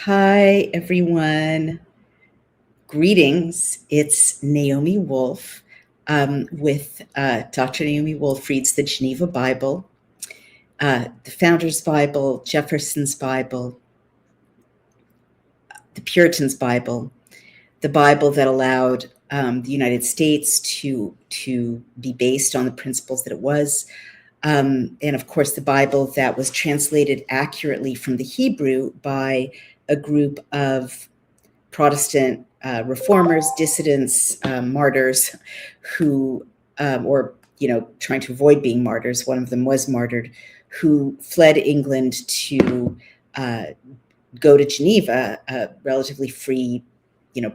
Hi, everyone. Greetings. It's Naomi Wolf with Dr. Naomi Wolf reads the Geneva Bible, the Founder's Bible, Jefferson's Bible, the Puritans' Bible, the Bible that allowed the United States to be based on the principles that it was. And of course, the Bible that was translated accurately from the Hebrew by a group of Protestant reformers, dissidents, martyrs who, trying to avoid being martyrs. One of them was martyred, who fled England to go to Geneva, a relatively free,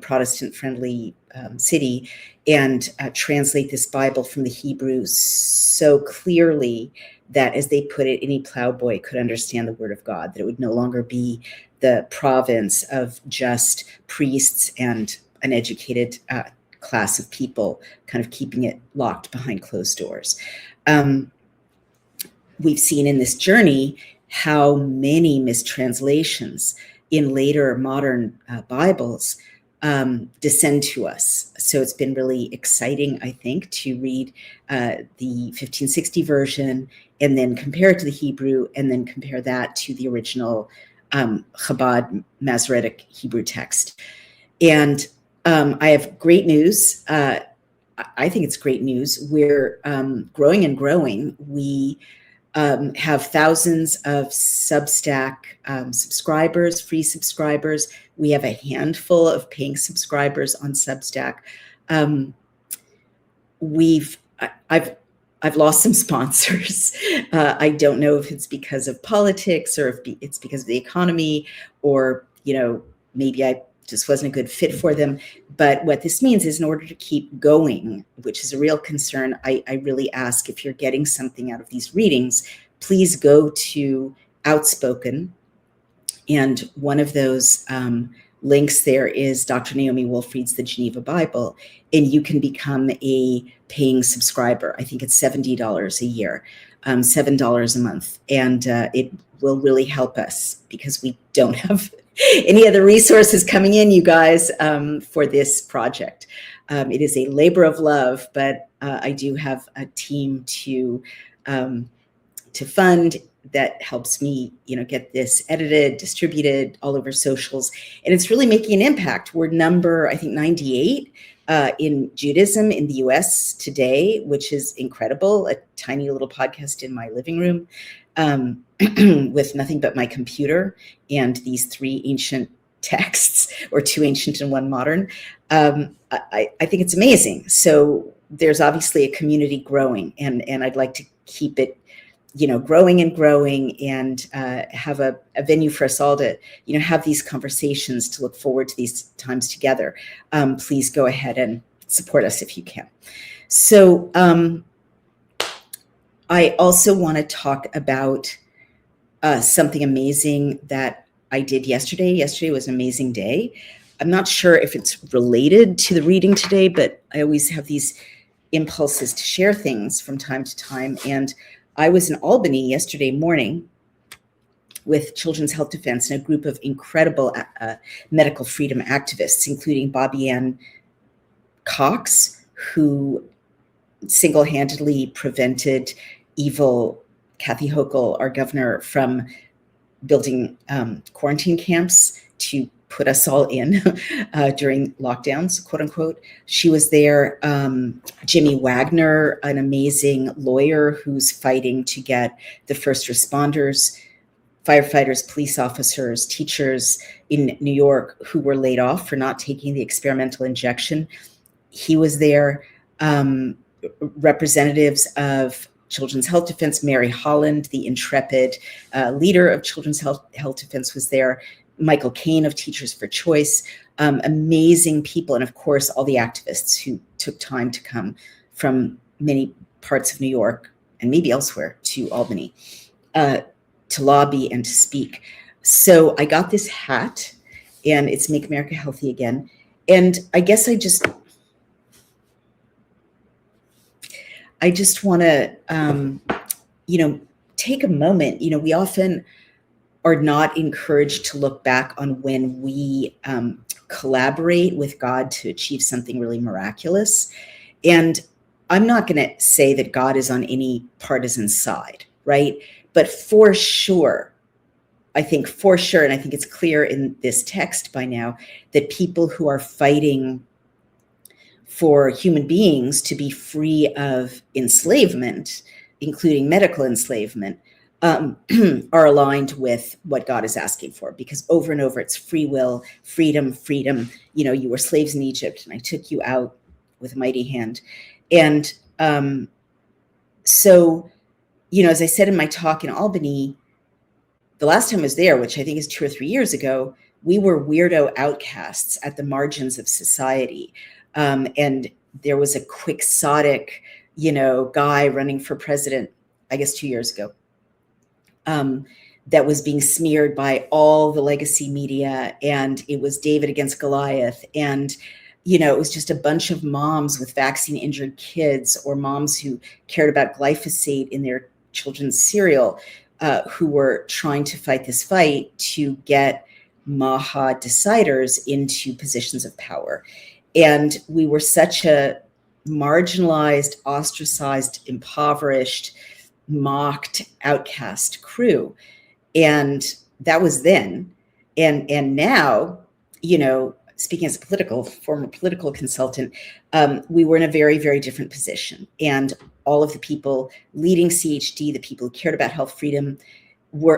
Protestant-friendly city, and translate this Bible from the Hebrew so clearly that, as they put it, any plowboy could understand the Word of God, that it would no longer be the province of just priests and an educated class of people kind of keeping it locked behind closed doors. We've seen in this journey how many mistranslations in later modern Bibles descend to us. So it's been really exciting, I think, to read the 1560 version and then compare it to the Hebrew and then compare that to the original Chabad Masoretic Hebrew text. And I have great news. I think it's great news. We're growing and growing. We have thousands of Substack subscribers, free subscribers. We have a handful of paying subscribers on Substack. I've lost some sponsors. I don't know if it's because of politics or if it's because of the economy, or maybe I just wasn't a good fit for them. But what this means is, in order to keep going, which is a real concern, I really ask, if you're getting something out of these readings, please go to Outspoken. And one of those links there is Dr. Naomi Wolf reads the Geneva Bible, and you can become a paying subscriber. I think it's $70 a year, $7 a month. And it will really help us, because we don't have any other resources coming in, you guys, for this project. It is a labor of love, but I do have a team to fund that helps me, get this edited, distributed all over socials. And it's really making an impact. We're number, I think, 98 in Judaism in the US today, which is incredible. A tiny little podcast in my living room with nothing but my computer and these 3 ancient texts, or 2 ancient and 1 modern. I think it's amazing. So there's obviously a community growing, and I'd like to keep it growing and growing, and have a venue for us all to, have these conversations, to look forward to these times together. Please go ahead and support us if you can. So I also want to talk about something amazing that I did yesterday. Yesterday was an amazing day. I'm not sure if it's related to the reading today, but I always have these impulses to share things from time to time. And I was in Albany yesterday morning with Children's Health Defense and a group of incredible medical freedom activists, including Bobby Ann Cox, who single-handedly prevented evil Kathy Hochul, our governor, from building quarantine camps to put us all in during lockdowns, quote unquote. She was there. Jimmy Wagner, an amazing lawyer who's fighting to get the first responders, firefighters, police officers, teachers in New York who were laid off for not taking the experimental injection. He was there. Representatives of Children's Health Defense, Mary Holland, the intrepid leader of Children's Health Defense, was there. Michael Caine of Teachers for Choice, amazing people. And of course, all the activists who took time to come from many parts of New York and maybe elsewhere to Albany to lobby and to speak. So I got this hat, and it's Make America Healthy Again. And I guess I just want to, take a moment. We often are not encouraged to look back on when we collaborate with God to achieve something really miraculous. And I'm not going to say that God is on any partisan side, right? But for sure, I think for sure, and I think it's clear in this text by now, that people who are fighting for human beings to be free of enslavement, including medical enslavement, are aligned with what God is asking for, because over and over it's free will, freedom, freedom. You know, you were slaves in Egypt and I took you out with a mighty hand. And so, you know, as I said in my talk in Albany, the last time I was there, which I think is 2 or 3 years ago, we were weirdo outcasts at the margins of society. And there was a quixotic, you know, guy running for president, I guess 2 years ago, that was being smeared by all the legacy media. And it was David against Goliath. And, you know, it was just a bunch of moms with vaccine injured kids, or moms who cared about glyphosate in their children's cereal, who were trying to fight this fight to get Maha deciders into positions of power. And we were such a marginalized, ostracized, impoverished, mocked, outcast crew. And that was then. And now, you know, speaking as a former political consultant, we were in a very, very different position. And all of the people leading CHD, the people who cared about health freedom,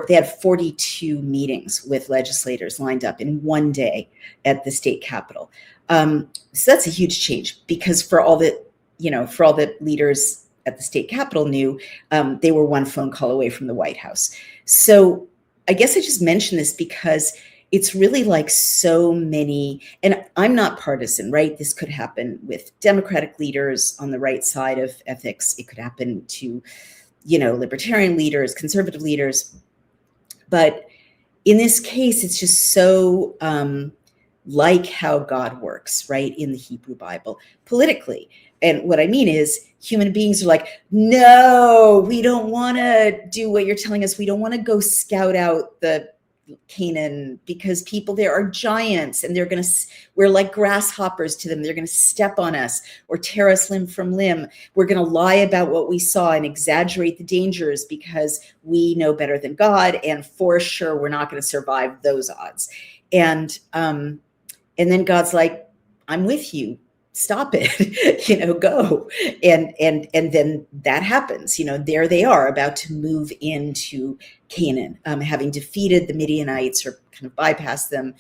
they had 42 meetings with legislators lined up in one day at the state capitol. So that's a huge change, because for all the leaders at the state capitol knew, they were one phone call away from the White House. So I guess I just mentioned this because it's really like so many, and I'm not partisan, right? This could happen with Democratic leaders on the right side of ethics. It could happen to, you know, libertarian leaders, conservative leaders. But in this case, it's just so like how God works, right, in the Hebrew Bible, politically. And what I mean is, human beings are like, no, we don't want to do what you're telling us. We don't want to go scout out the Canaan, because people there are giants and we're like grasshoppers to them. They're going to step on us or tear us limb from limb. We're going to lie about what we saw and exaggerate the dangers because we know better than God. And for sure, we're not going to survive those odds. And then God's like, I'm with you. Stop it, you know, go. And then that happens, you know, there they are about to move into Canaan, having defeated the Midianites, or kind of bypassed them.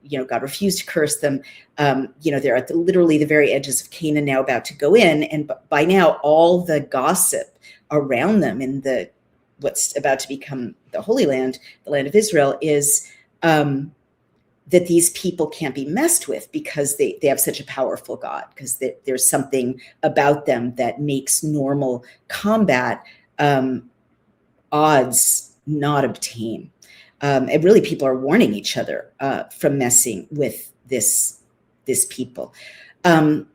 You know, God refused to curse them. You know, they're at literally the very edges of Canaan now, about to go in. And by now, all the gossip around them in what's about to become the Holy Land, the land of Israel, is that these people can't be messed with, because they have such a powerful God, because there's something about them that makes normal combat odds not obtain. And really, people are warning each other from messing with this people. And,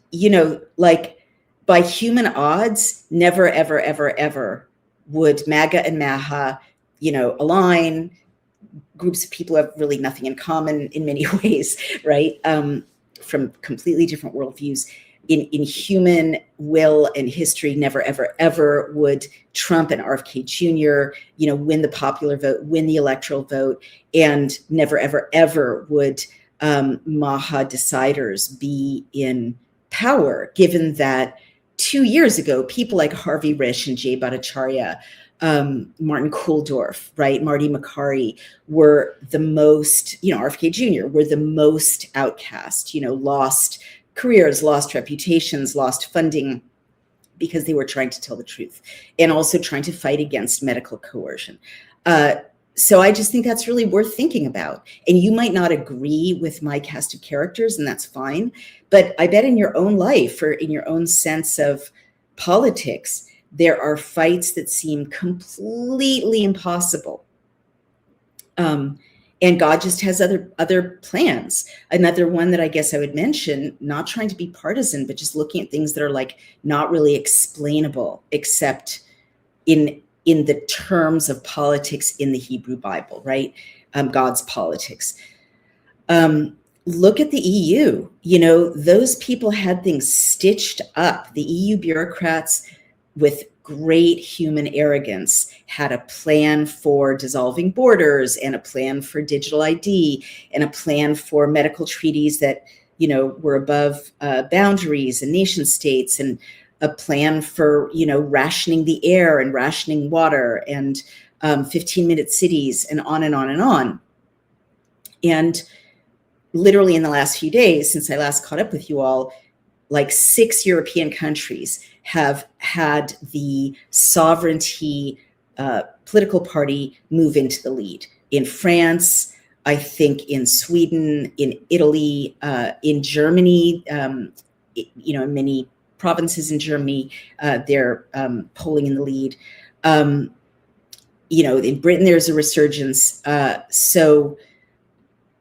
you know, like, by human odds, never, ever, ever, ever would MAGA and MAHA, you know, align. Groups of people have really nothing in common in many ways, right? From completely different worldviews. In human will and history, never, ever, ever would Trump and RFK Jr., you know, win the popular vote, win the electoral vote, and never, ever, ever would Maha deciders be in power, given that 2 years ago, people like Harvey Risch and Jay Bhattacharya, Martin Kulldorff, right, Marty Makary, were the most, you know, RFK Jr., were the most outcast, you know, lost careers, lost reputations, lost funding, because they were trying to tell the truth and also trying to fight against medical coercion. So I just think that's really worth thinking about. And you might not agree with my cast of characters, and that's fine. But I bet in your own life, or in your own sense of politics, there are fights that seem completely impossible. And God just has other plans. Another one that I guess I would mention, not trying to be partisan, but just looking at things that are like not really explainable, except in in the terms of politics in the Hebrew Bible, right? God's politics. Look at the EU. Those people had things stitched up. The EU bureaucrats, with great human arrogance, had a plan for dissolving borders and a plan for digital ID and a plan for medical treaties that were above boundaries and nation states, and a plan for rationing the air and rationing water and 15-minute cities and on and on and on. And literally in the last few days, since I last caught up with you all, like 6 European countries have had the sovereignty political party move into the lead. In France, I think in Sweden, in Italy, in Germany, in many provinces in Germany, they're polling in the lead. In Britain, there's a resurgence. So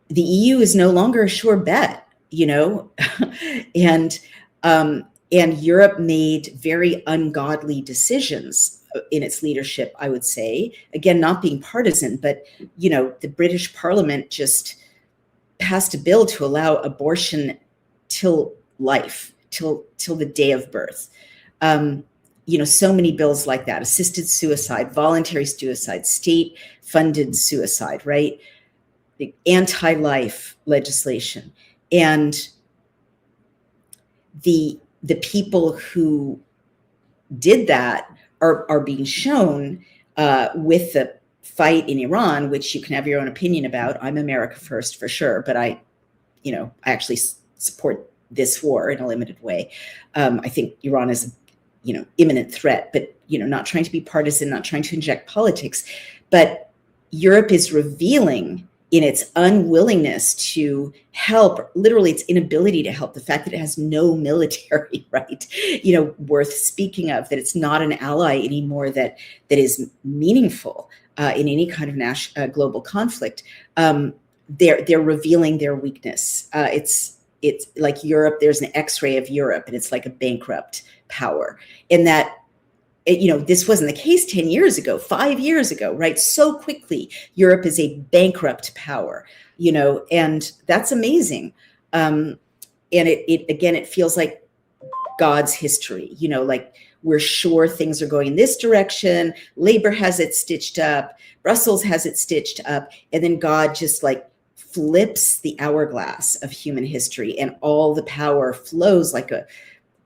the EU is no longer a sure bet, and Europe made very ungodly decisions in its leadership, I would say. Again, not being partisan, but, the British Parliament just passed a bill to allow abortion till life, till the day of birth. So many bills like that: assisted suicide, voluntary suicide, state-funded suicide, right? The anti-life legislation. And the people who did that are being shown with the fight in Iran, which you can have your own opinion about. I'm America first for sure, but I actually support this war in a limited way. I think Iran is imminent threat, but not trying to be partisan, not trying to inject politics. But Europe is revealing in its unwillingness to help, literally its inability to help, the fact that it has no military, right, worth speaking of, that it's not an ally anymore that is meaningful in any kind of global conflict. They're revealing their weakness. It's like Europe, there's an X-ray of Europe, and it's like a bankrupt power. And that, this wasn't the case 10 years ago, 5 years ago, right? So quickly, Europe is a bankrupt power, and that's amazing. And it feels like God's history, like we're sure things are going in this direction. Labor has it stitched up. Brussels has it stitched up. And then God just like flips the hourglass of human history, and all the power flows like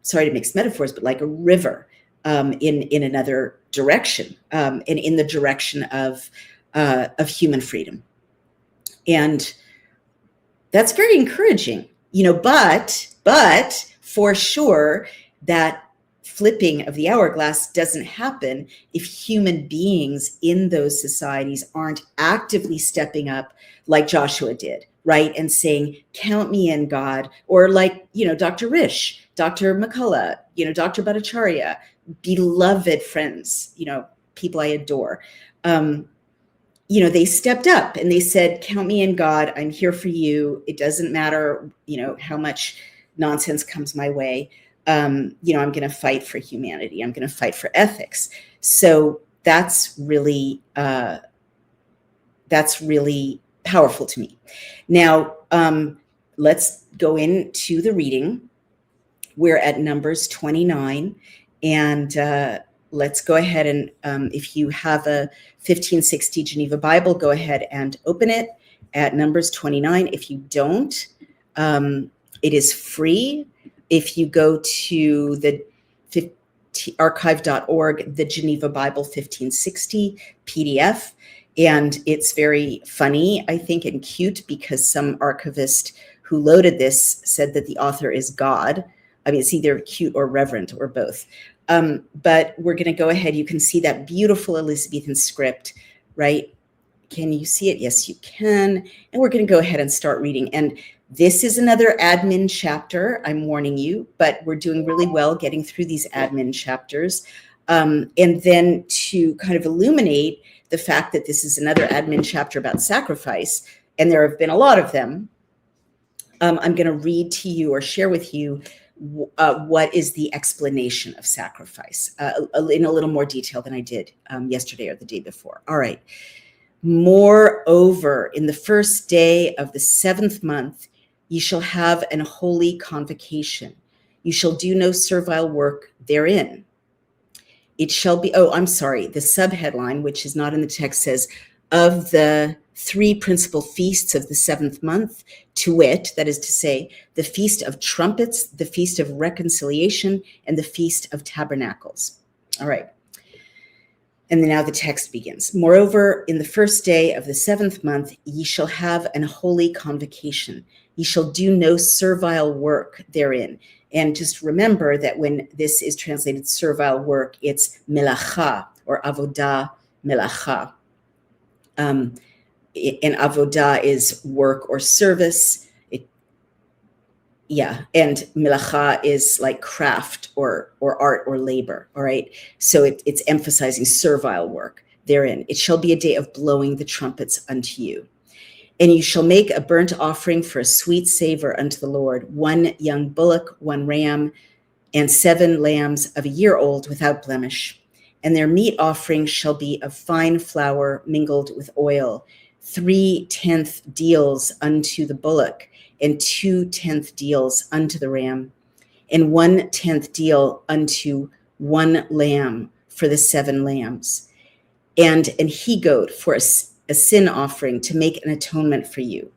sorry to mix metaphors, but like a river in another direction, and in the direction of human freedom. And that's very encouraging, but for sure that flipping of the hourglass doesn't happen if human beings in those societies aren't actively stepping up like Joshua did, right? And saying, count me in, God. Or like, Dr. Risch, Dr. McCullough, Dr. Bhattacharya, beloved friends, people I adore. They stepped up and they said, count me in, God. I'm here for you. It doesn't matter, how much nonsense comes my way. I'm going to fight for humanity. I'm going to fight for ethics. So that's really powerful to me. Now, let's go into the reading. We're at Numbers 29, and let's go ahead and if you have a 1560 Geneva Bible, go ahead and open it at Numbers 29. If you don't, it is free. If you go to the archive.org, the Geneva Bible 1560 PDF, and it's very funny, I think, and cute, because some archivist who loaded this said that the author is God. I mean, it's either cute or reverent or both. But we're going to go ahead. You can see that beautiful Elizabethan script, right? Can you see it? Yes, you can. And we're going to go ahead and start reading. And this is another admin chapter, I'm warning you, but we're doing really well getting through these admin chapters. And then to kind of illuminate the fact that this is another admin chapter about sacrifice, and there have been a lot of them, I'm going to read to you or share with you what is the explanation of sacrifice in a little more detail than I did yesterday or the day before. All right. Moreover, in the first day of the 7th month, ye shall have an holy convocation. You shall do no servile work therein. It shall be, the subheadline, which is not in the text, says, of the 3 principal feasts of the 7th month, to wit, that is to say, the Feast of Trumpets, the Feast of Reconciliation, and the Feast of Tabernacles. All right. And then now the text begins. Moreover, in the first day of the 7th month, ye shall have an holy convocation. Ye shall do no servile work therein. And just remember that when this is translated servile work, it's melacha or avodah melacha. And avodah is work or service. And melacha is like craft or art or labor, all right? So it's emphasizing servile work therein. It shall be a day of blowing the trumpets unto you. And you shall make a burnt offering for a sweet savor unto the Lord, 1 young bullock, 1 ram, and 7 lambs of a year old without blemish. And their meat offering shall be of fine flour mingled with oil, 3/10 deals unto the bullock, and 2/10 deals unto the ram, and 1/10 deal unto 1 lamb for the 7 lambs, and an he-goat for a sin offering to make an atonement for you,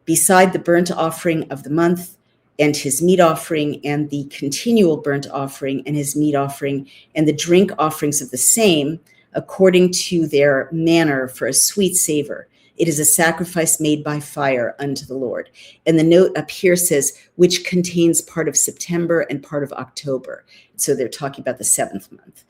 beside the burnt offering of the month, and his meat offering, and the continual burnt offering, and his meat offering, and the drink offerings of the same, according to their manner for a sweet savor. It is a sacrifice made by fire unto the Lord. And the note up here says, which contains part of September and part of October. So they're talking about the 7th month.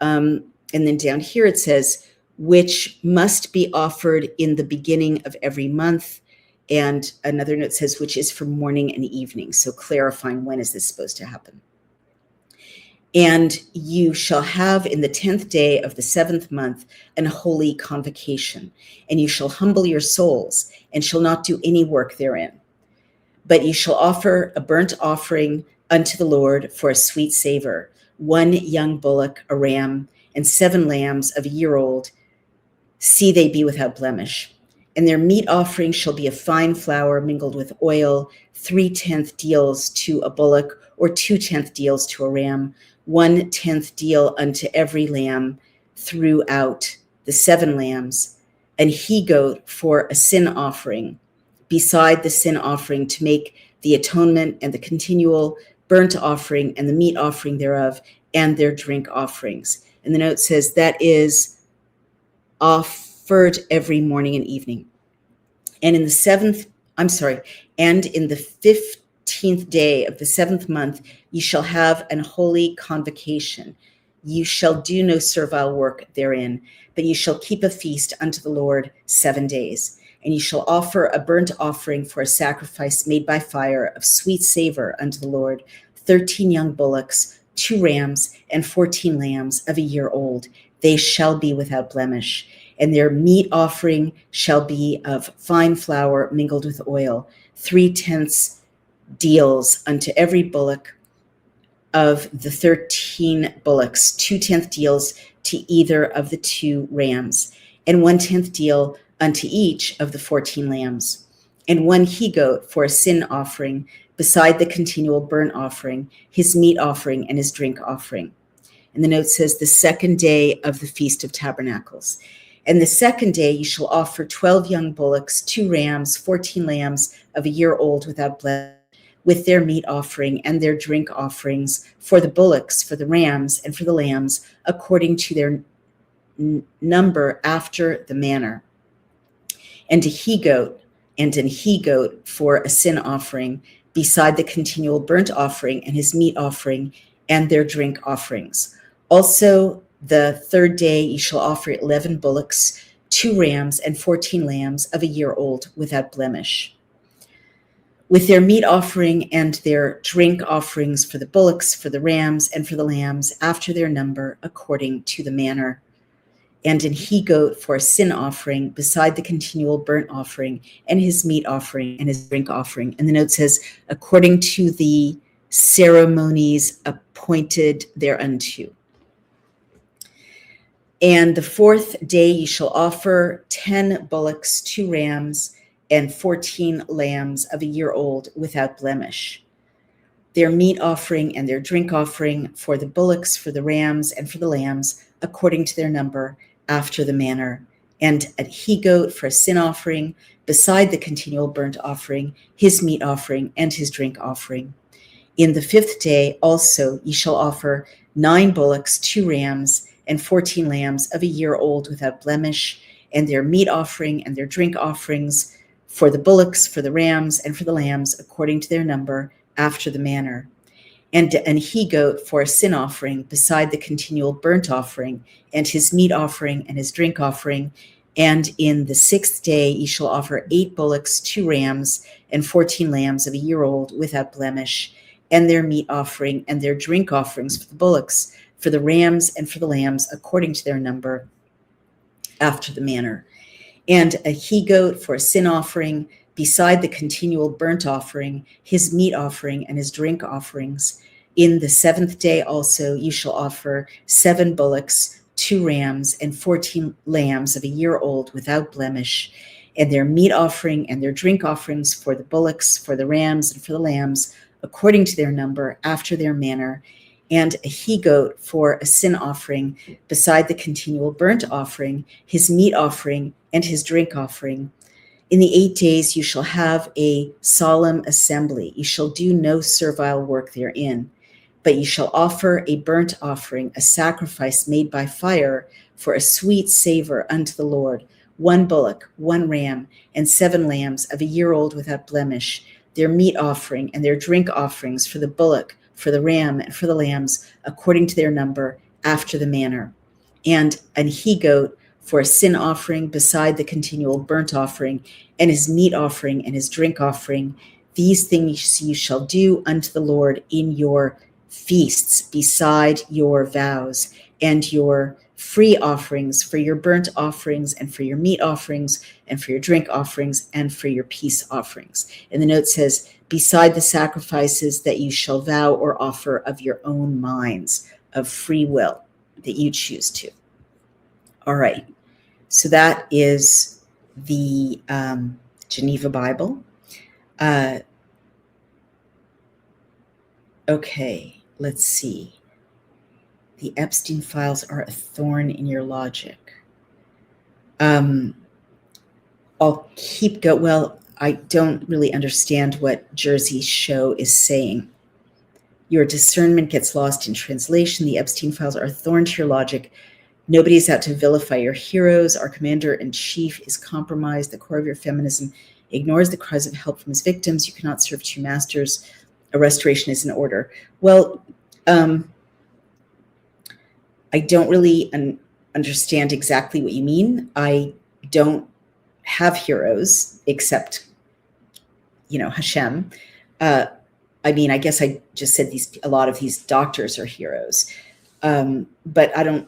And then down here it says, which must be offered in the beginning of every month. And another note says, which is for morning and evening. So clarifying when is this supposed to happen. And you shall have in the 10th day of the 7th month an holy convocation, and you shall humble your souls, and shall not do any work therein. But you shall offer a burnt offering unto the Lord for a sweet savor, 1 young bullock, a ram, and 7 lambs of a year old, see they be without blemish. And their meat offering shall be of fine flour mingled with oil, 3/10 deals to a bullock, or 2/10 deals to a ram, 1/10 deal unto every lamb throughout the 7 lambs, an he-goat for a sin offering, beside the sin offering to make the atonement, and the continual burnt offering, and the meat offering thereof, and their drink offerings. And the note says that is offered every morning and evening. And in the 15th day of the 7th month, ye shall have an holy convocation. You shall do no servile work therein, but ye shall keep a feast unto the Lord 7 days. And ye shall offer a burnt offering for a sacrifice made by fire of sweet savor unto the Lord, 13 young bullocks, 2 rams, and 14 lambs of a year old. They shall be without blemish. And their meat offering shall be of fine flour mingled with oil, 3/10 deals unto every bullock of the 13 bullocks, 2/10 deals to either of the 2 rams, and 1/10 deal unto each of the 14 lambs, and 1 he-goat for a sin offering, beside the continual burnt offering, his meat offering, and his drink offering. And the note says, the 2nd day of the Feast of Tabernacles. And the 2nd day you shall offer 12 young bullocks, 2 rams, 14 lambs of a year old without blemish, with their meat offering and their drink offerings, for the bullocks, for the rams, and for the lambs, according to their number after the manner. And a he-goat, and an he-goat for a sin offering, beside the continual burnt offering, and his meat offering, and their drink offerings. Also the 3rd day you shall offer 11 bullocks, 2 rams, and 14 lambs of a year old without blemish, with their meat offering and their drink offerings, for the bullocks, for the rams, and for the lambs, after their number, according to the manner. And an he-goat for a sin offering, beside the continual burnt offering, and his meat offering, and his drink offering. And the note says, according to the ceremonies appointed thereunto. And the 4th day ye shall offer 10 bullocks, 2 rams, and 14 lambs of a year old without blemish. Their meat offering and their drink offering for the bullocks, for the rams, and for the lambs, according to their number, after the manner. And a he-goat for a sin offering, beside the continual burnt offering, his meat offering, and his drink offering. In the 5th day also ye shall offer 9 bullocks, 2 rams, and 14 lambs of a year old without blemish, and their meat offering and their drink offerings for the bullocks, for the rams, and for the lambs, according to their number, after the manner. And an he-goat for a sin offering, beside the continual burnt offering, and his meat offering and his drink offering. And in the 6th day ye shall offer 8 bullocks, 2 rams, and 14 lambs of a year old without blemish, and their meat offering and their drink offerings for the bullocks, for the rams, and for the lambs, according to their number, after the manner. And a he-goat for a sin offering, beside the continual burnt offering, his meat offering and his drink offerings. In the 7th day also you shall offer 7 bullocks, 2 rams, and 14 lambs of a year old without blemish, and their meat offering and their drink offerings for the bullocks, for the rams, and for the lambs, according to their number, after their manner. And a he-goat for a sin offering, beside the continual burnt offering, his meat offering, and his drink offering. In the 8 days you shall have a solemn assembly. You shall do no servile work therein, but you shall offer a burnt offering, a sacrifice made by fire, for a sweet savor unto the Lord, 1 bullock, 1 ram, and 7 lambs of a year old without blemish, their meat offering and their drink offerings for the bullock, for the ram, and for the lambs, according to their number, after the manner. And an he-goat for a sin offering, beside the continual burnt offering, and his meat offering and his drink offering. These things you shall do unto the Lord in your feasts, beside your vows, and your free offerings, for your burnt offerings, and for your meat offerings, and for your drink offerings, and for your peace offerings. And the note says, beside the sacrifices that you shall vow or offer of your own minds, of free will, that you choose to. All right, so that is the Geneva Bible. Okay, let's see. The Epstein files are a thorn in your logic. I'll keep going. Well, I don't really understand what Jersey's show is saying. Your discernment gets lost in translation. The Epstein files are a thorn to your logic. Nobody is out to vilify your heroes. Our commander-in-chief is compromised. The core of your feminism ignores the cries of help from his victims. You cannot serve 2 masters. A restoration is in order. Well, I don't really understand exactly what you mean. I don't have heroes except, Hashem. I mean, I guess I just said a lot of these doctors are heroes. But I don't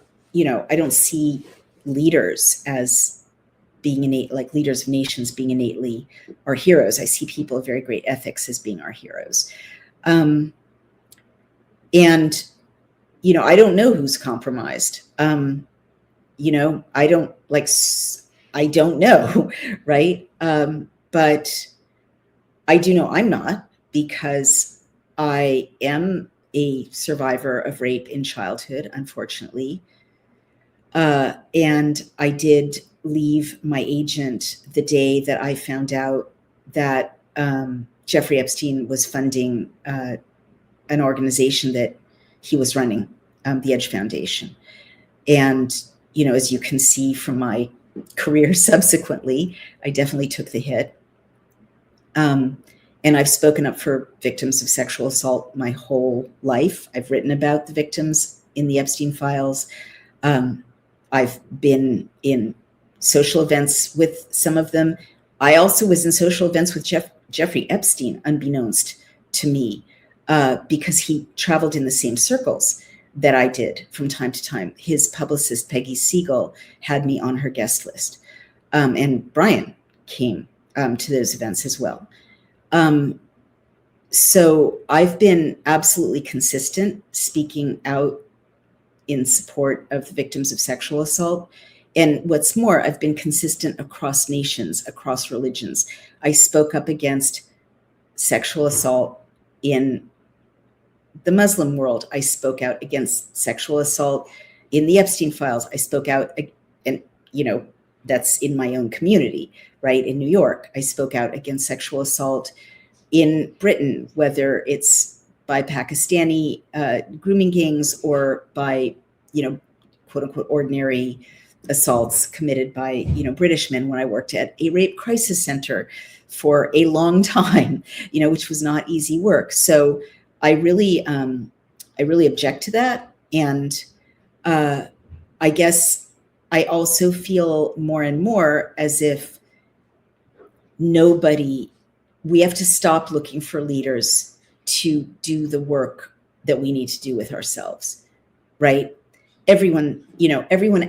see leaders as being innate, like leaders of nations being innately our heroes. I see people of very great ethics as being our heroes. And, I don't know who's compromised. I don't know, right? But I do know I'm not, because I am a survivor of rape in childhood, unfortunately. And I did leave my agent the day that I found out that Jeffrey Epstein was funding an organization that he was running, the Edge Foundation. And, as you can see from my career subsequently, I definitely took the hit. And I've spoken up for victims of sexual assault my whole life. I've written about the victims in the Epstein files. I've been in social events with some of them. I also was in social events with Jeffrey Epstein, unbeknownst to me, because he traveled in the same circles that I did from time to time. His publicist, Peggy Siegel, had me on her guest list. And Brian came to those events as well. So I've been absolutely consistent speaking out in support of the victims of sexual assault. And what's more, I've been consistent across nations, across religions. I spoke up against sexual assault in the Muslim world. I spoke out against sexual assault in the Epstein files. I spoke out, and that's in my own community, right? In New York, I spoke out against sexual assault in Britain, whether it's by Pakistani grooming gangs or by, quote unquote, ordinary assaults committed by, British men, when I worked at a rape crisis center for a long time, which was not easy work. So I really object to that. And I guess I also feel more and more as if we have to stop looking for leaders to do the work that we need to do with ourselves, right? Everyone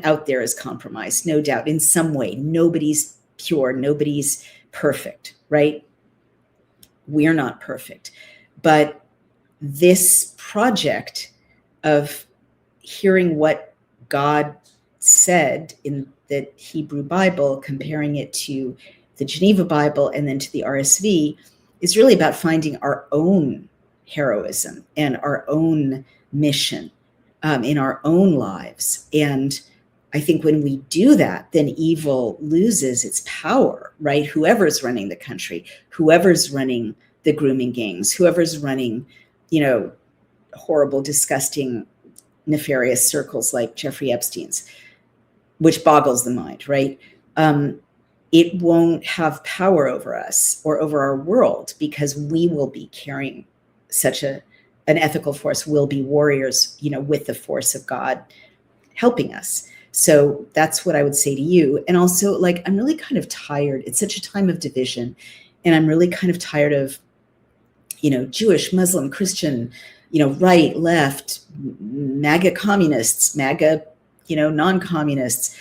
out there is compromised, no doubt, in some way. Nobody's pure, nobody's perfect, right? We're not perfect. But this project of hearing what God said in the Hebrew Bible, comparing it to the Geneva Bible and then to the RSV, is really about finding our own heroism and our own mission in our own lives. And I think when we do that, then evil loses its power, right? Whoever's running the country, whoever's running the grooming gangs, whoever's running, horrible, disgusting, nefarious circles like Jeffrey Epstein's, which boggles the mind, right? It won't have power over us or over our world, because we will be carrying such an ethical force. We'll be warriors, with the force of God helping us. So that's what I would say to you. And also, I'm really kind of tired. It's such a time of division. And I'm really kind of tired of, Jewish, Muslim, Christian, right, left, MAGA communists, MAGA, non-communists,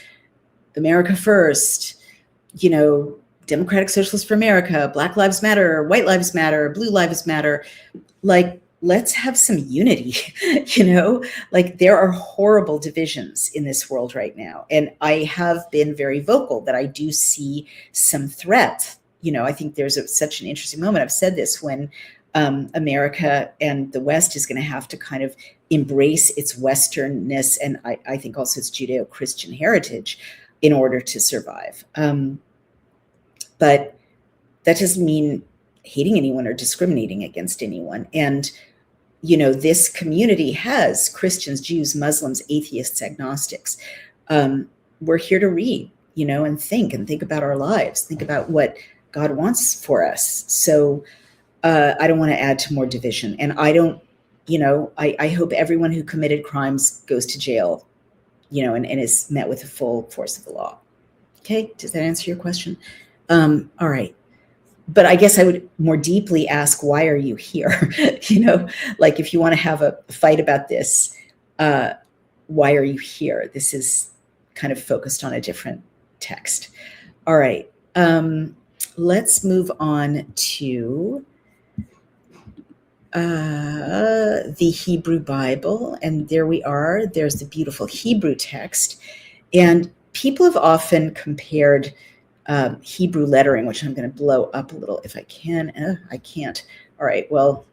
America first, Democratic Socialists for America, Black Lives Matter, White Lives Matter, Blue Lives Matter. Let's have some unity, there are horrible divisions in this world right now. And I have been very vocal that I do see some threat. I think there's such an interesting moment. I've said this, when America and the West is going to have to kind of embrace its Westernness, and I think also its Judeo-Christian heritage, in order to survive. But that doesn't mean hating anyone or discriminating against anyone. And, this community has Christians, Jews, Muslims, atheists, agnostics. We're here to read, and think about our lives, think about what God wants for us. So I don't want to add to more division. And I don't, I hope everyone who committed crimes goes to jail, and is met with the full force of the law. Okay, does that answer your question? All right. But I guess I would more deeply ask, why are you here? If you want to have a fight about this, why are you here? This is kind of focused on a different text. All right. Let's move on to the Hebrew Bible. And there we are. There's the beautiful Hebrew text. And people have often compared Hebrew lettering, which I'm going to blow up a little if I can. I can't. All right. Well,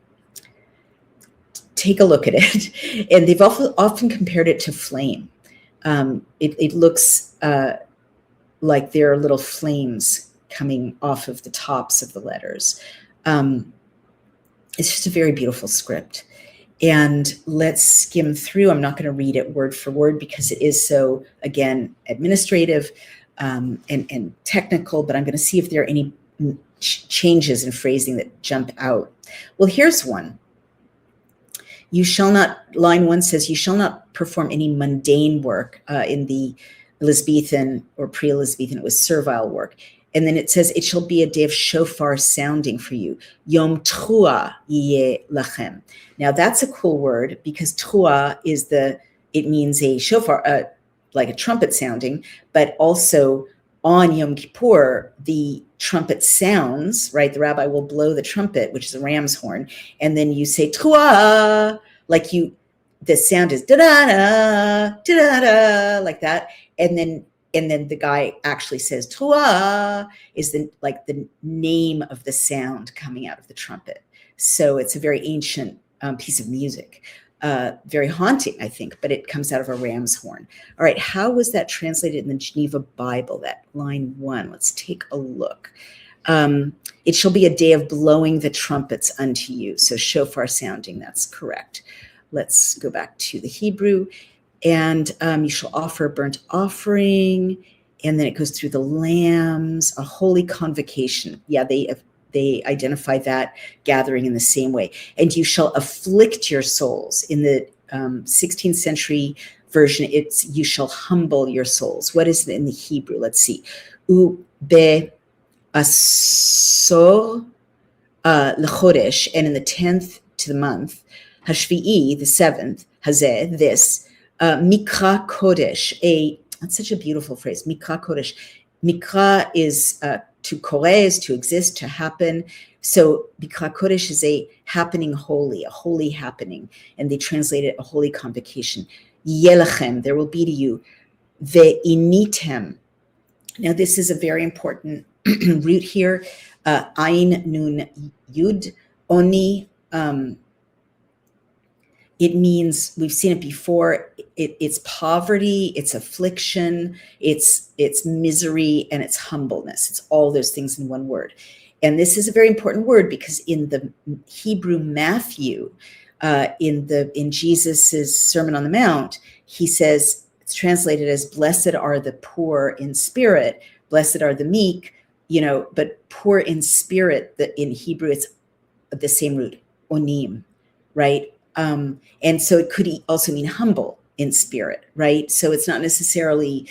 take a look at it. And they've often compared it to flame. It looks like there are little flames coming off of the tops of the letters. It's just a very beautiful script. And let's skim through. I'm not going to read it word for word because it is so, again, administrative and technical, but I'm going to see if there are any changes in phrasing that jump out. Well, here's one. Line 1 says, you shall not perform any mundane work. In the Elizabethan or pre-Elizabethan, it was servile work. And then it says, it shall be a day of shofar sounding for you. Yom Trua yeh lachem. Now that's a cool word, because Trua it means a shofar, like a trumpet sounding, but also on Yom Kippur, the trumpet sounds, right? The rabbi will blow the trumpet, which is a ram's horn, and then you say Truah, like the sound is da-da-da, da-da-da, like that. And then the guy actually says Truah is the name of the sound coming out of the trumpet. So it's a very ancient piece of music. Very haunting, I think, but it comes out of a ram's horn. All right, how was that translated in the Geneva Bible, that line 1? Let's take a look. It shall be a day of blowing the trumpets unto you. So shofar sounding, that's correct. Let's go back to the Hebrew. And you shall offer a burnt offering. And then it goes through the lambs, a holy convocation. Yeah, they identify that gathering in the same way. And you shall afflict your souls. In the 16th century version, it's you shall humble your souls. What is it in the Hebrew? Let's see. U be asor lechodesh, and in the 10th to the month, hashvi'i, the 7th, hazeh, this, mikra kodesh, that's such a beautiful phrase, mikra kodesh. Mikra is to kore, is to exist, to happen. So Mikra Kodesh is a happening holy, a holy happening. And they translate it a holy convocation. Yelachem, there will be to you. Ve'initem. Now this is a very important root here. Ayin nun yud. Oni. It means, we've seen it before, it's poverty, it's affliction, it's misery, and it's humbleness. It's all those things in one word. And this is a very important word because in the Hebrew Matthew, in Jesus's Sermon on the Mount, he says, it's translated as blessed are the poor in spirit, blessed are the meek, but poor in spirit, in Hebrew, it's the same root, onim, right? And so it could also mean humble in spirit, right? So it's not necessarily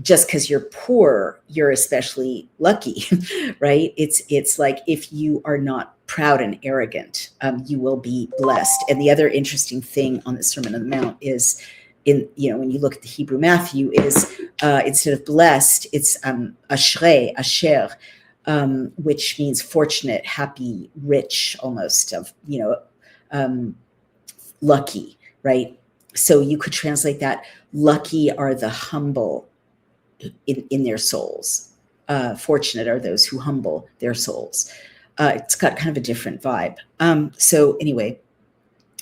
just because you're poor, you're especially lucky, right? It's like if you are not proud and arrogant, you will be blessed. And the other interesting thing on the Sermon on the Mount is, when you look at the Hebrew Matthew, is instead of blessed, it's ashrei, asher, which means fortunate, happy, rich, almost lucky, right? So you could translate that, lucky are the humble in their souls. Fortunate are those who humble their souls. It's got kind of a different vibe. So anyway,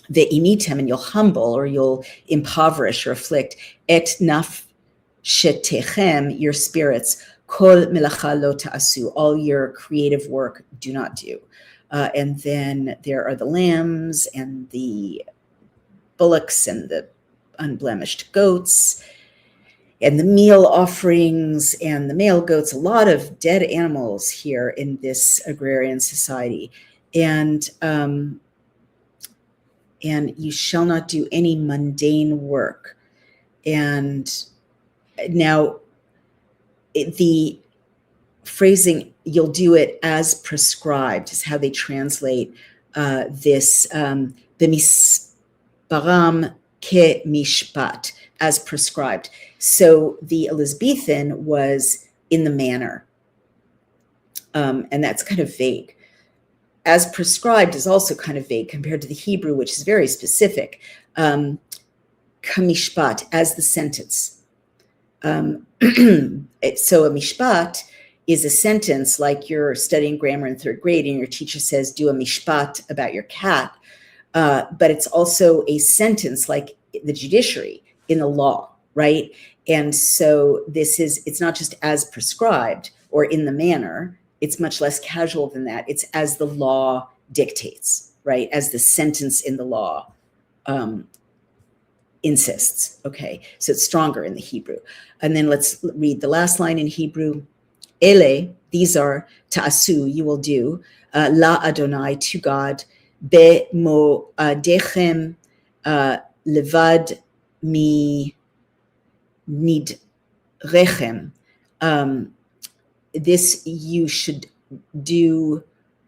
the initem, and you'll humble or you'll impoverish or afflict, et nafshetechem, your spirits, kol melacha lo ta'asu, all your creative work do not do. And then there are the lambs and the bullocks and the unblemished goats and the meal offerings and the male goats, a lot of dead animals here in this agrarian society. And you shall not do any mundane work. And now the phrasing, you'll do it as prescribed, is how they translate this, b'misparam ke mishpat, as prescribed. So the Elizabethan was in the manner, and that's kind of vague. As prescribed is also kind of vague compared to the Hebrew, which is very specific. Kamishpat, as the sentence. So a mishpat is a sentence like you're studying grammar in third grade and your teacher says, do a mishpat about your cat. But it's also a sentence like the judiciary in the law, right? And so it's not just as prescribed or in the manner, it's much less casual than that. It's as the law dictates, right? As the sentence in the law insists, okay? So it's stronger in the Hebrew. And then let's read the last line in Hebrew. Ele, these are, ta'asu, you will do, la Adonai, to God, be mo'adechem, levad mi nidrechem. This you should do,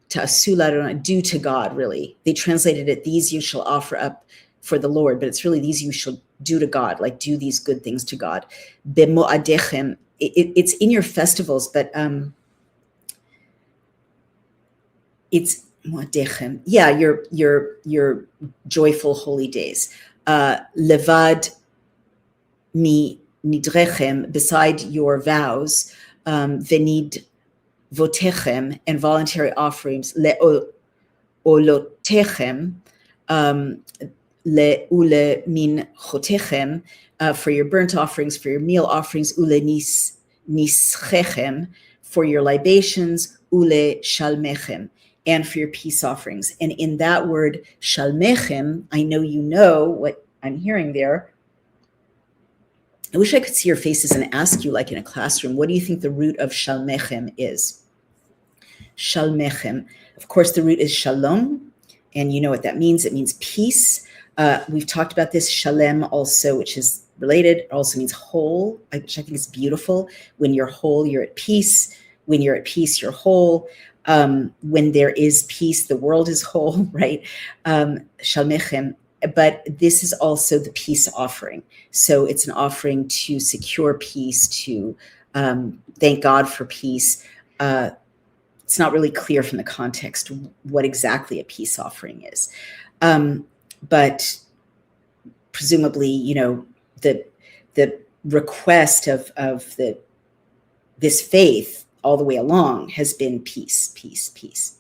ta'asu la Adonai, do to God, really. They translated it, these you shall offer up for the Lord, but it's really these you shall do to God, like do these good things to God. Be mo'adechem, it's in your festivals, but it's Moadechem. Yeah, your joyful holy days. Levad mi nidrechem, beside your vows, venid votechem, and voluntary offerings, leolotechem, ule min chotechem, for your burnt offerings, for your meal offerings, ule nischechem, for your libations, ule shalmechem, and for your peace offerings. And in that word shalmechem, I know you know what I'm hearing there. I wish I could see your faces and ask you, like in a classroom, what do you think the root of shalmechem is? Shalmechem. Of course, the root is shalom, and you know what that means. It means peace. We've talked about this. Shalem also, which is related, also means whole, which I think is beautiful. When you're whole, you're at peace. When you're at peace, you're whole. When there is peace, the world is whole, right? Shalmechem. But this is also the peace offering. So it's an offering to secure peace, to thank God for peace. It's not really clear from the context what exactly a peace offering is. But presumably, you know, the request of this faith all the way along has been peace, peace, peace.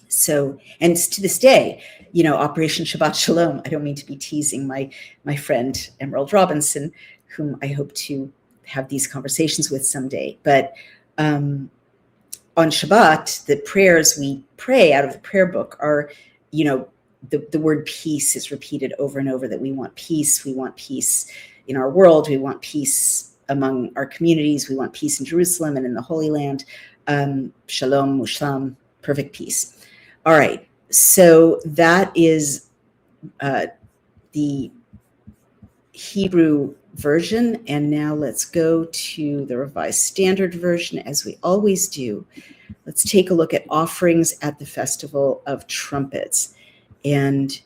So, and to this day, you know, Operation Shabbat Shalom. I don't mean to be teasing my friend Emerald Robinson, whom I hope to have these conversations with someday. But on Shabbat, the prayers we pray out of the prayer book are, you know, the word peace is repeated over and over, that we want peace. We want peace in our world. We want peace among our communities. We want peace in Jerusalem and in the Holy Land. Shalom, mushlam, perfect peace. All right. So that is the Hebrew version. And now let's go to the Revised Standard Version, as we always do. Let's take a look at offerings at the Festival of Trumpets. And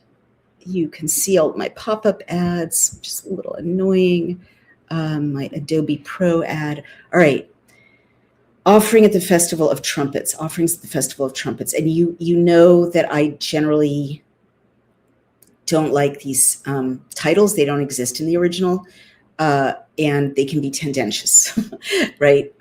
you can see all my pop-up ads, just a little annoying. My Adobe Pro ad. All right. Offering at the Festival of Trumpets, offerings at the Festival of Trumpets. And you know that I generally don't like these titles. They don't exist in the original, and they can be tendentious, right?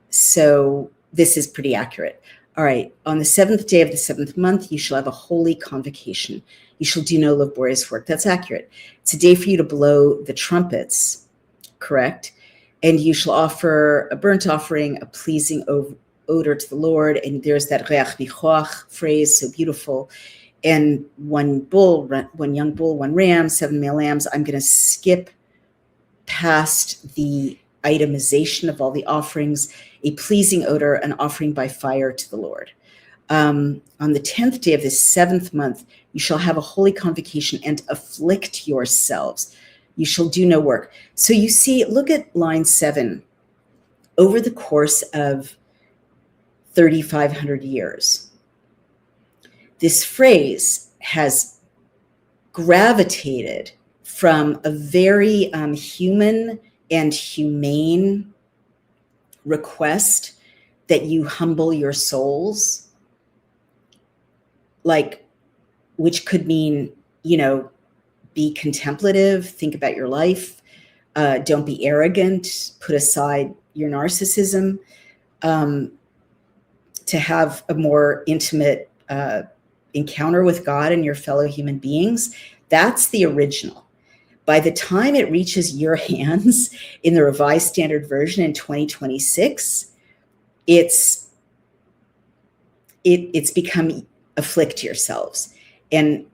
So this is pretty accurate. All right. On the 7th day of the 7th month, you shall have a holy convocation. You shall do no laborious work. That's accurate. It's a day for you to blow the trumpets, correct? And you shall offer a burnt offering, a pleasing odor to the Lord. And there's that reach nichoach phrase, so beautiful. And one young bull, one ram, 7 male lambs. I'm going to skip past the itemization of all the offerings. A pleasing odor, an offering by fire to the Lord. On the 10th day of the 7th month, you shall have a holy convocation and afflict yourselves. You shall do no work. So you see, look at line 7. Over the course of 3,500 years, this phrase has gravitated from a very human and humane request that you humble your souls, like, which could mean, you know, be contemplative, think about your life, don't be arrogant, put aside your narcissism, to have a more intimate encounter with God and your fellow human beings. That's the original. By the time it reaches your hands in the Revised Standard Version in 2026, it's become afflict yourselves. And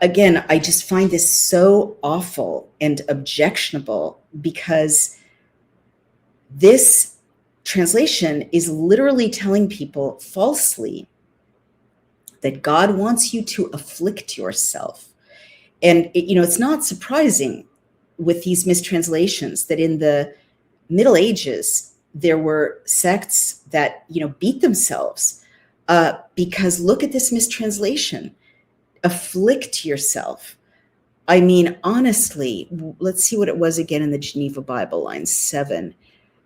again, I just find this so awful and objectionable, because this translation is literally telling people falsely that God wants you to afflict yourself. And it's not surprising with these mistranslations that in the Middle Ages, there were sects that, beat themselves because look at this mistranslation, afflict yourself. I mean, honestly, let's see what it was again in the Geneva Bible, line 7.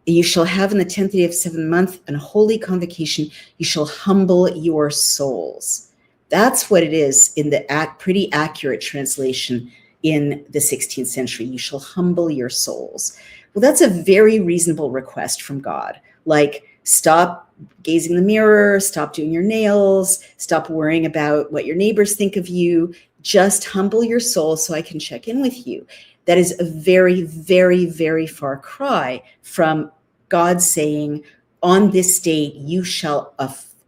You shall have in the 10th day of the 7th month an holy convocation. You shall humble your souls. That's what it is in the pretty accurate translation in the 16th century. You shall humble your souls. Well, that's a very reasonable request from God. Like, stop gazing in the mirror, stop doing your nails, stop worrying about what your neighbors think of you. Just humble your soul so I can check in with you. That is a very, very, very far cry from God saying, on this day, you shall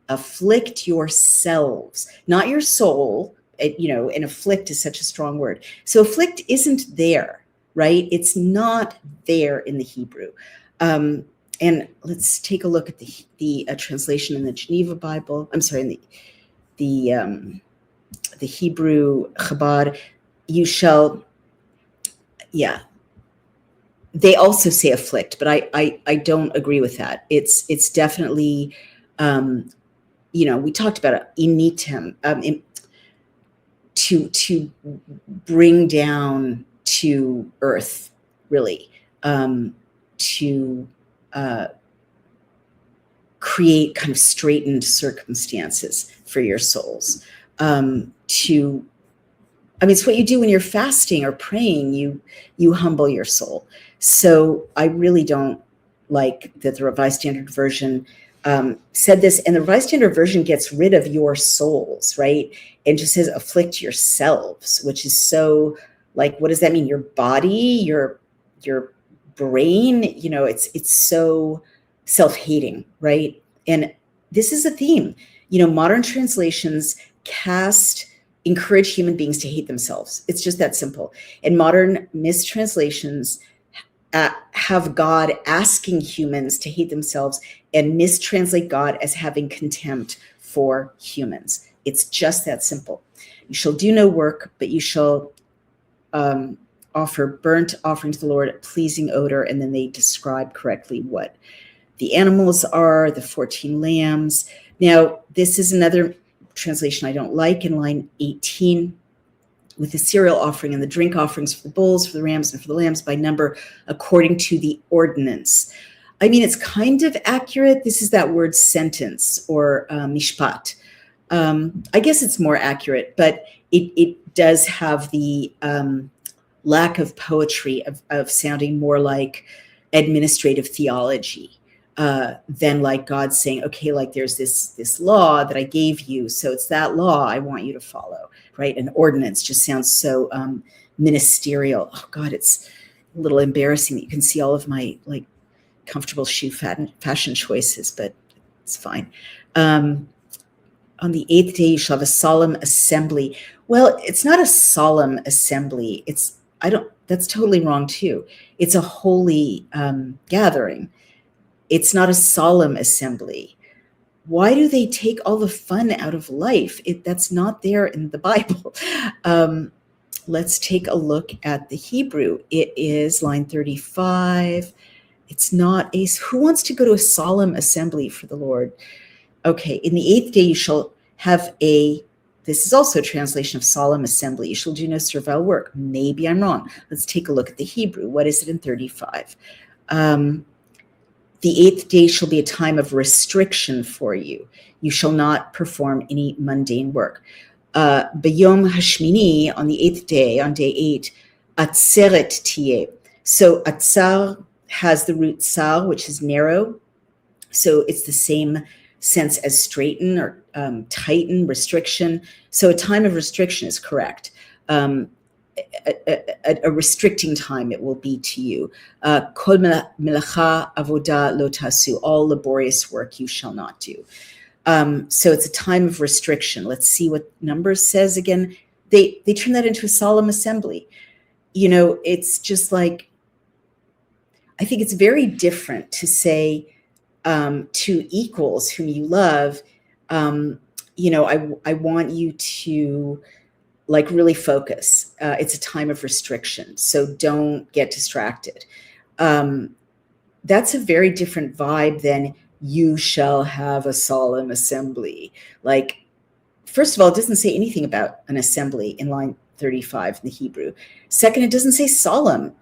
afflict yourselves, not your soul, and afflict is such a strong word. So afflict isn't there, right? It's not there in the Hebrew. And let's take a look at the translation in the Geneva Bible. I'm sorry, in the Hebrew Chabad. You shall, yeah. They also say afflict, but I don't agree with that. It's definitely, we talked about it, initem, to bring down to earth, really, to create kind of straightened circumstances for your souls. It's what you do when you're fasting or praying. You humble your soul. So I really don't like that the Revised Standard Version said this, and the Revised Standard Version gets rid of your souls, right? And just says afflict yourselves, which is so, like, what does that mean? Your body, your brain, it's so self-hating, right? And this is a theme. Modern translations encourage human beings to hate themselves. It's just that simple. And modern mistranslations have God asking humans to hate themselves and mistranslate God as having contempt for humans. It's just that simple. You shall do no work, but you shall offer burnt offering to the Lord, a pleasing odor. And then they describe correctly what the animals are, the 14 lambs. Now, this is another translation I don't like in line 18, with the cereal offering and the drink offerings for the bulls, for the rams, and for the lambs by number according to the ordinance. It's kind of accurate. This is that word sentence, or mishpat. I guess it's more accurate, but it does have the lack of poetry of sounding more like administrative theology. Than like God saying, okay, like there's this law that I gave you, so it's that law I want you to follow, right? An ordinance just sounds so ministerial. Oh God, it's a little embarrassing that you can see all of my like comfortable shoe fashion choices, but it's fine. On the 8th day, you shall have a solemn assembly. Well, it's not a solemn assembly. That's totally wrong too. It's a holy gathering. It's not a solemn assembly. Why do they take all the fun out of life? That's not there in the Bible. Let's take a look at the Hebrew. It is line 35. It's not who wants to go to a solemn assembly for the Lord? Okay, in the 8th day you shall have this is also a translation of solemn assembly. You shall do no servile work. Maybe I'm wrong. Let's take a look at the Hebrew. What is it in 35? The 8th day shall be a time of restriction for you. You shall not perform any mundane work. B'yom hashmini, on the 8th day, on day 8, atzeret tiye. So atzar has the root sar, which is narrow. So it's the same sense as straighten or tighten, restriction. So a time of restriction is correct. A restricting time it will be to you. Kol melacha avoda lo tasu, all laborious work you shall not do. So it's a time of restriction. Let's see what Numbers says again. They turn that into a solemn assembly. It's just like, I think it's very different to say to equals whom you love, I want you to like really focus. It's a time of restriction, so don't get distracted. That's a very different vibe than you shall have a solemn assembly. Like, first of all, it doesn't say anything about an assembly in line 35 in the Hebrew. Second, it doesn't say solemn.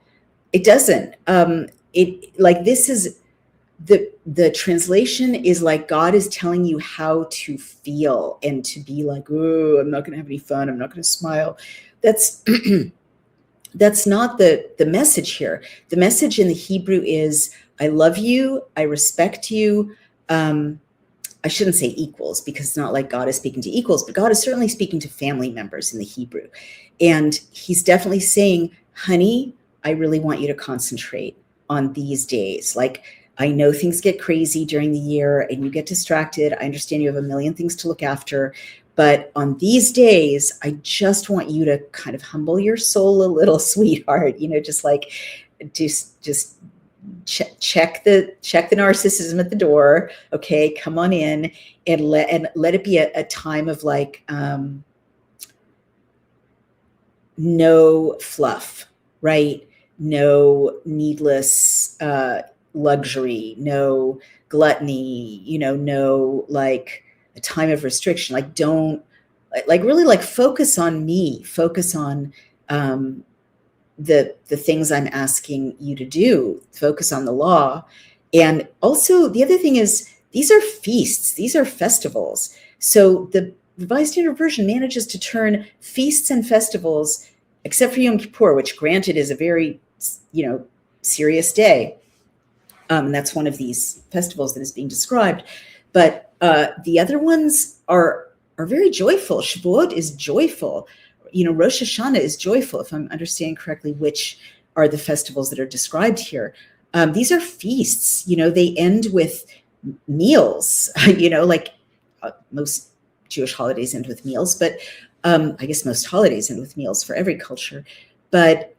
It doesn't. This is the translation is like God is telling you how to feel and to be like, oh, I'm not going to have any fun. I'm not going to smile. That's that's not the message here. The message in the Hebrew is, I love you, I respect you. I shouldn't say equals, because it's not like God is speaking to equals, but God is certainly speaking to family members in the Hebrew. And he's definitely saying, honey, I really want you to concentrate on these days. Like, I know things get crazy during the year and you get distracted. I understand you have a million things to look after. But on these days, I just want you to kind of humble your soul a little, sweetheart. Just like, just check the narcissism at the door. Okay, come on in, and let it be a time of like no fluff, right? No needless luxury, no gluttony, no like a time of restriction. Like, don't really like focus on me, focus on the things I'm asking you to do, focus on the law. And also the other thing is, these are feasts, these are festivals. So the Revised Standard Version manages to turn feasts and festivals, except for Yom Kippur, which granted is a very, serious day. And that's one of these festivals that is being described. But the other ones are very joyful. Shavuot is joyful. Rosh Hashanah is joyful, if I'm understanding correctly, which are the festivals that are described here. These are feasts. They end with meals, like most Jewish holidays end with meals, but I guess most holidays end with meals for every culture. But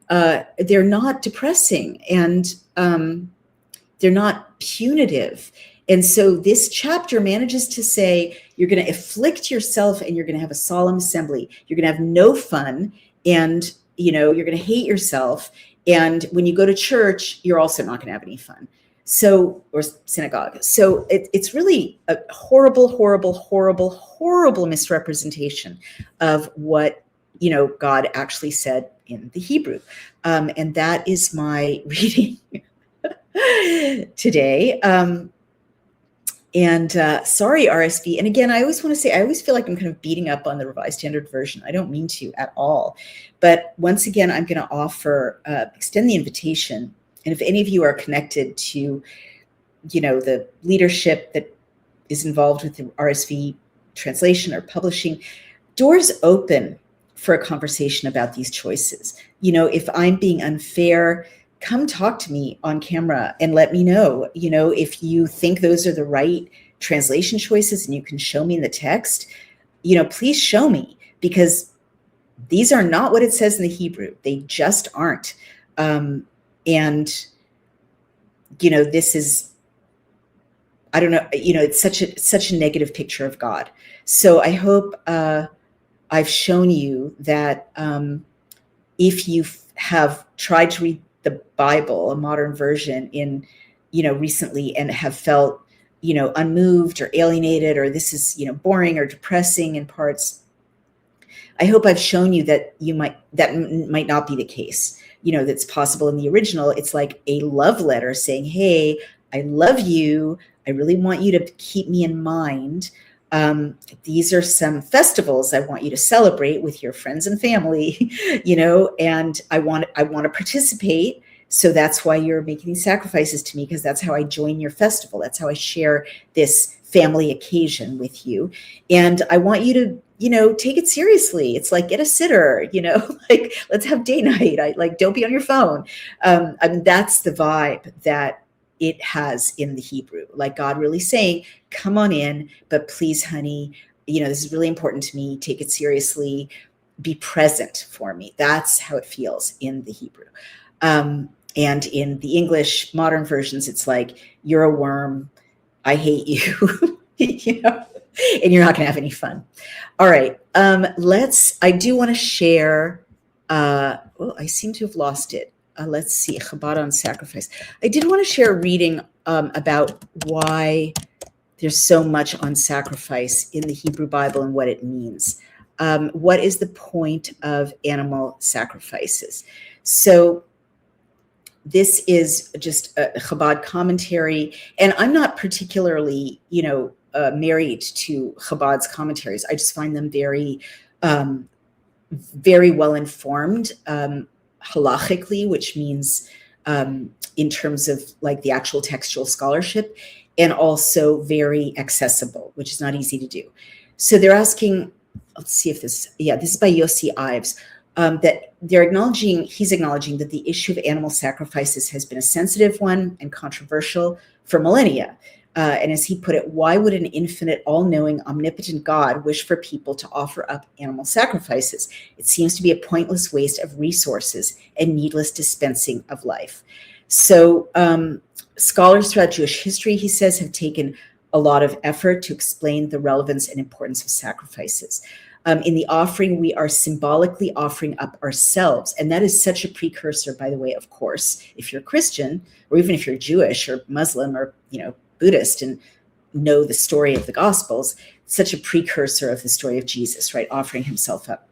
they're not depressing, and they're not punitive. And so this chapter manages to say, you're going to afflict yourself and you're going to have a solemn assembly. You're going to have no fun, and you're going to hate yourself. And when you go to church, you're also not going to have any fun. So, or synagogue. So it's really a horrible, horrible, horrible, horrible misrepresentation of what God actually said in the Hebrew. And that is my reading today. And sorry, RSV. And again, I always want to say, I always feel like I'm kind of beating up on the Revised Standard Version. I don't mean to at all. But once again, I'm going to offer, extend the invitation. And if any of you are connected to, the leadership that is involved with the RSV translation or publishing, doors open for a conversation about these choices. If I'm being unfair, come talk to me on camera and let me know, if you think those are the right translation choices and you can show me in the text, please show me, because these are not what it says in the Hebrew. They just aren't. And, this is, I don't know, it's such a negative picture of God. So I hope I've shown you that if you have tried to read the Bible, a modern version, in, recently, and have felt, unmoved or alienated, or this is, boring or depressing in parts, I hope I've shown you that that might not be the case. That's possible in the original. It's like a love letter saying, hey, I love you. I really want you to keep me in mind. These are some festivals I want you to celebrate with your friends and family, and I want to participate. So that's why you're making these sacrifices to me, because that's how I join your festival. That's how I share this family occasion with you. And I want you to, take it seriously. It's like, get a sitter, like, let's have day night. Don't be on your phone. That's the vibe that it has in the Hebrew, like God really saying, come on in, but please, honey, this is really important to me. Take it seriously. Be present for me. That's how it feels in the Hebrew. And in the English modern versions, it's like, you're a worm. I hate you, and you're not going to have any fun. All right. I do want to share, I seem to have lost it. Let's see, Chabad on sacrifice. I did want to share a reading about why there's so much on sacrifice in the Hebrew Bible and what it means. What is the point of animal sacrifices? So This is just a Chabad commentary, and I'm not particularly, married to Chabad's commentaries. I just find them very, very well informed, halachically, which means in terms of like the actual textual scholarship, and also very accessible, which is not easy to do. So they're asking, let's see if this is by Yossi Ives. That he's acknowledging that the issue of animal sacrifices has been a sensitive one and controversial for millennia. And as he put it, why would an infinite, all-knowing, omnipotent God wish for people to offer up animal sacrifices? It seems to be a pointless waste of resources and needless dispensing of life. So scholars throughout Jewish history, he says, have taken a lot of effort to explain the relevance and importance of sacrifices. In the offering, we are symbolically offering up ourselves. And that is such a precursor, by the way, of course, if you're Christian, or even if you're Jewish or Muslim or, Buddhist and know the story of the Gospels, such a precursor of the story of Jesus, right? Offering himself up.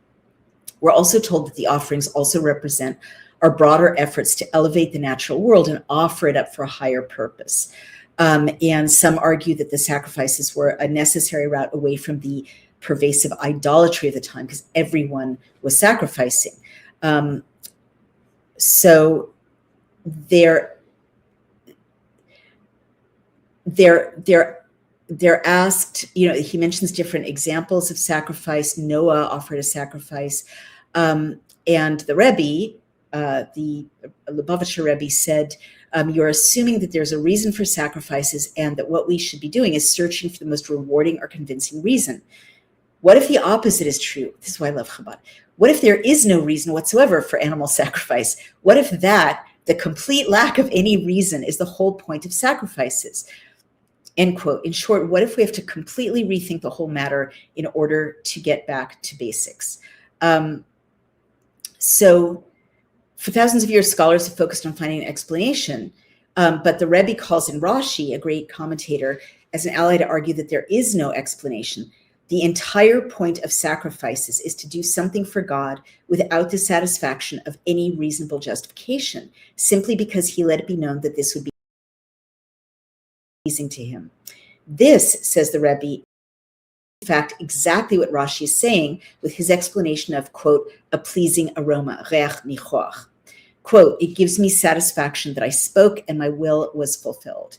We're also told that the offerings also represent our broader efforts to elevate the natural world and offer it up for a higher purpose. And some argue that the sacrifices were a necessary route away from the pervasive idolatry of the time, because everyone was sacrificing. So they're asked, he mentions different examples of sacrifice. Noah offered a sacrifice. And the Rebbe, the Lubavitcher Rebbe said, you're assuming that there's a reason for sacrifices and that what we should be doing is searching for the most rewarding or convincing reason. What if the opposite is true? This is why I love Chabad. What if there is no reason whatsoever for animal sacrifice? What if the complete lack of any reason, is the whole point of sacrifices? End quote. In short, what if we have to completely rethink the whole matter in order to get back to basics? So for thousands of years, scholars have focused on finding an explanation, but the Rebbe calls in Rashi, a great commentator, as an ally to argue that there is no explanation. The entire point of sacrifices is to do something for God without the satisfaction of any reasonable justification, simply because he let it be known that this would be pleasing to him. This, says the Rebbe, in fact, exactly what Rashi is saying with his explanation of, quote, a pleasing aroma, reach nichoach. Quote, it gives me satisfaction that I spoke and my will was fulfilled.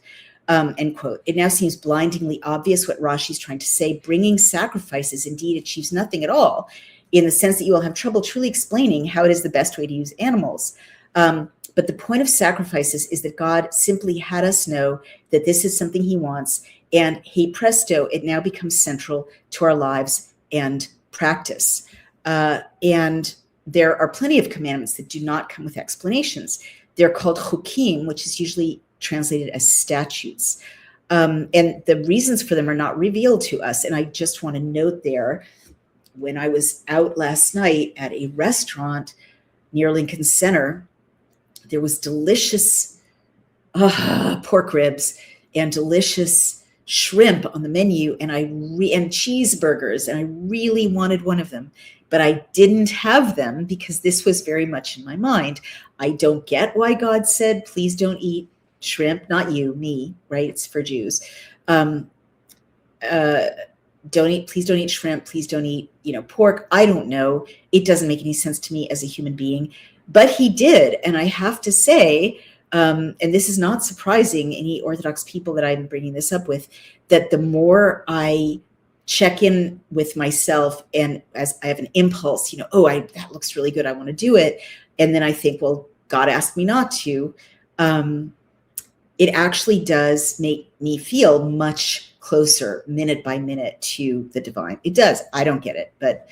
End quote. It now seems blindingly obvious what Rashi is trying to say. Bringing sacrifices indeed achieves nothing at all, in the sense that you will have trouble truly explaining how it is the best way to use animals. But the point of sacrifices is that God simply had us know that this is something he wants, and hey presto, it now becomes central to our lives and practice. And there are plenty of commandments that do not come with explanations. They're called chukim, which is usually translated as statutes. And the reasons for them are not revealed to us. And I just want to note there, when I was out last night at a restaurant near Lincoln Center, there was delicious pork ribs and delicious shrimp on the menu, and and cheeseburgers, and I really wanted one of them, but I didn't have them because this was very much in my mind. I don't get why God said, please don't eat shrimp, not you, me, right? It's for Jews. Please don't eat shrimp. Please don't eat, pork. I don't know. It doesn't make any sense to me as a human being, but he did. And I have to say, and this is not surprising any Orthodox people that I'm bringing this up with, that the more I check in with myself, and as I have an impulse, that looks really good, I want to do it. And then I think, well, God asked me not to. It actually does make me feel much closer minute by minute to the divine. It does. I don't get it, but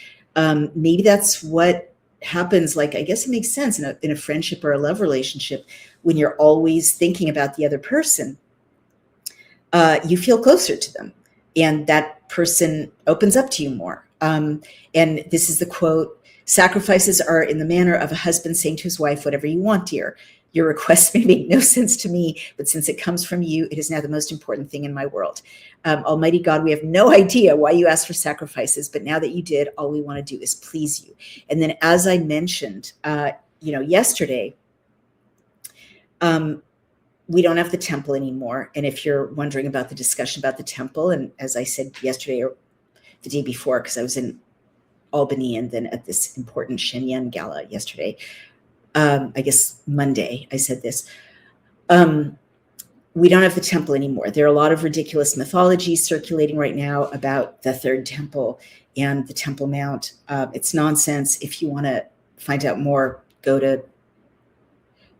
maybe that's what happens. Like, I guess it makes sense in a friendship or a love relationship, when you're always thinking about the other person, you feel closer to them, and that person opens up to you more. And this is the quote: sacrifices are in the manner of a husband saying to his wife, whatever you want, dear. Your request may make no sense to me, but since it comes from you, it is now the most important thing in my world. Almighty God, we have no idea why you asked for sacrifices, but now that you did, all we want to do is please you. And then, as I mentioned, yesterday, We don't have the temple anymore. And if you're wondering about the discussion about the temple, and as I said yesterday or the day before, because I was in Albany and then at this important Shenyang gala yesterday, I guess Monday, I said this. We don't have the temple anymore. There are a lot of ridiculous mythologies circulating right now about the third temple and the Temple Mount. It's nonsense. If you want to find out more, go to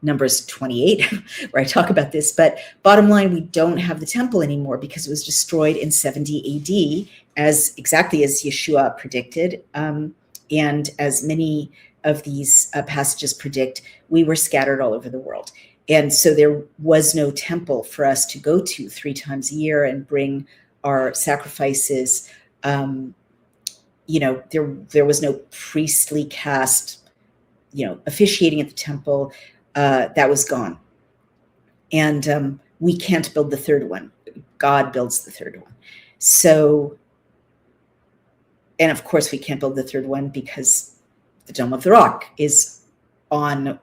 Numbers 28, where I talk about this. But bottom line, we don't have the temple anymore because it was destroyed in 70 AD, exactly as Yeshua predicted. And as many of these passages predict, we were scattered all over the world. And so there was no temple for us to go to 3 times a year and bring our sacrifices. There was no priestly caste, officiating at the temple. That was gone. And we can't build the third one. God builds the third one. So, and of course we can't build the third one because the Dome of the Rock is on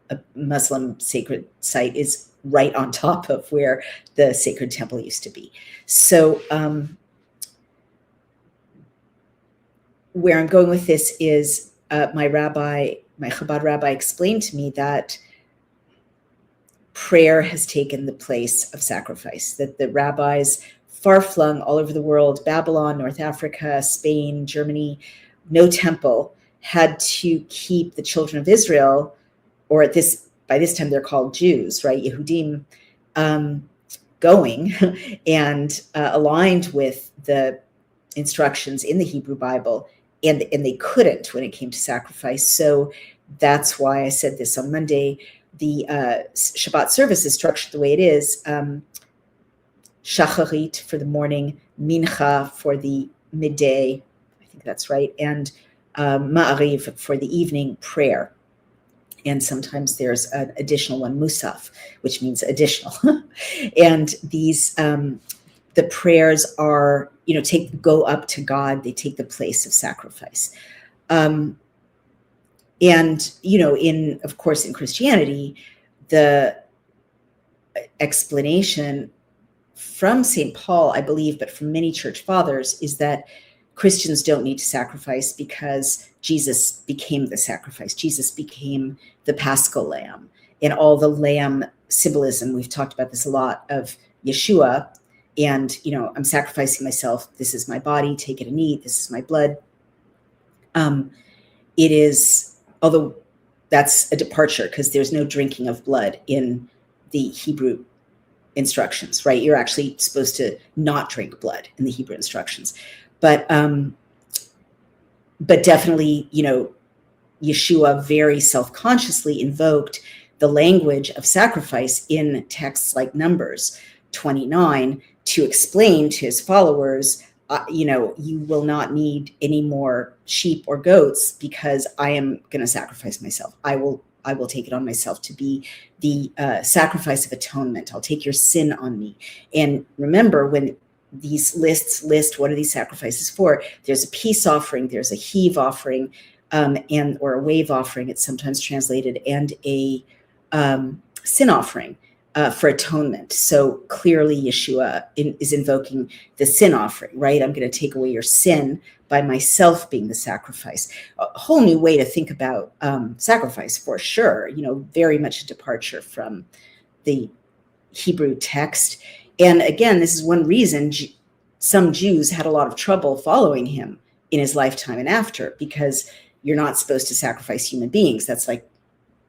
a Muslim sacred site, is right on top of where the sacred temple used to be. So where I'm going with this is my Chabad rabbi explained to me that prayer has taken the place of sacrifice, that the rabbis far-flung all over the world, Babylon, North Africa, Spain, Germany, no temple, had to keep the children of Israel, or by this time they're called Jews, right, Yehudim, going and aligned with the instructions in the Hebrew Bible, and they couldn't when it came to sacrifice. So that's why I said this on Monday. The Shabbat service is structured the way it is. Shacharit for the morning, Mincha for the midday, I think that's right, and Ma'ariv for the evening prayer. And sometimes there's an additional one, Musaf, which means additional. And these, the prayers are, go up to God. They take the place of sacrifice. And, of course, in Christianity, the explanation from St. Paul, I believe, but from many church fathers, is that Christians don't need to sacrifice because Jesus became the sacrifice. Jesus became the Paschal lamb, and all the lamb symbolism, we've talked about this a lot, of Yeshua, and, I'm sacrificing myself. This is my body, take it and eat. This is my blood. It is, although that's a departure because there's no drinking of blood in the Hebrew instructions, right? You're actually supposed to not drink blood in the Hebrew instructions. But definitely, Yeshua very self-consciously invoked the language of sacrifice in texts like Numbers 29 to explain to his followers, you will not need any more sheep or goats because I am going to sacrifice myself. I will take it on myself to be the sacrifice of atonement. I'll take your sin on me. And remember, when these lists list what are these sacrifices for, there's a peace offering, there's a heave offering, or a wave offering, it's sometimes translated, and a sin offering for atonement. So clearly Yeshua is invoking the sin offering, right? I'm going to take away your sin by myself being the sacrifice. A whole new way to think about sacrifice, for sure. Very much a departure from the Hebrew text. And again, this is one reason some Jews had a lot of trouble following him in his lifetime and after, because you're not supposed to sacrifice human beings. That's like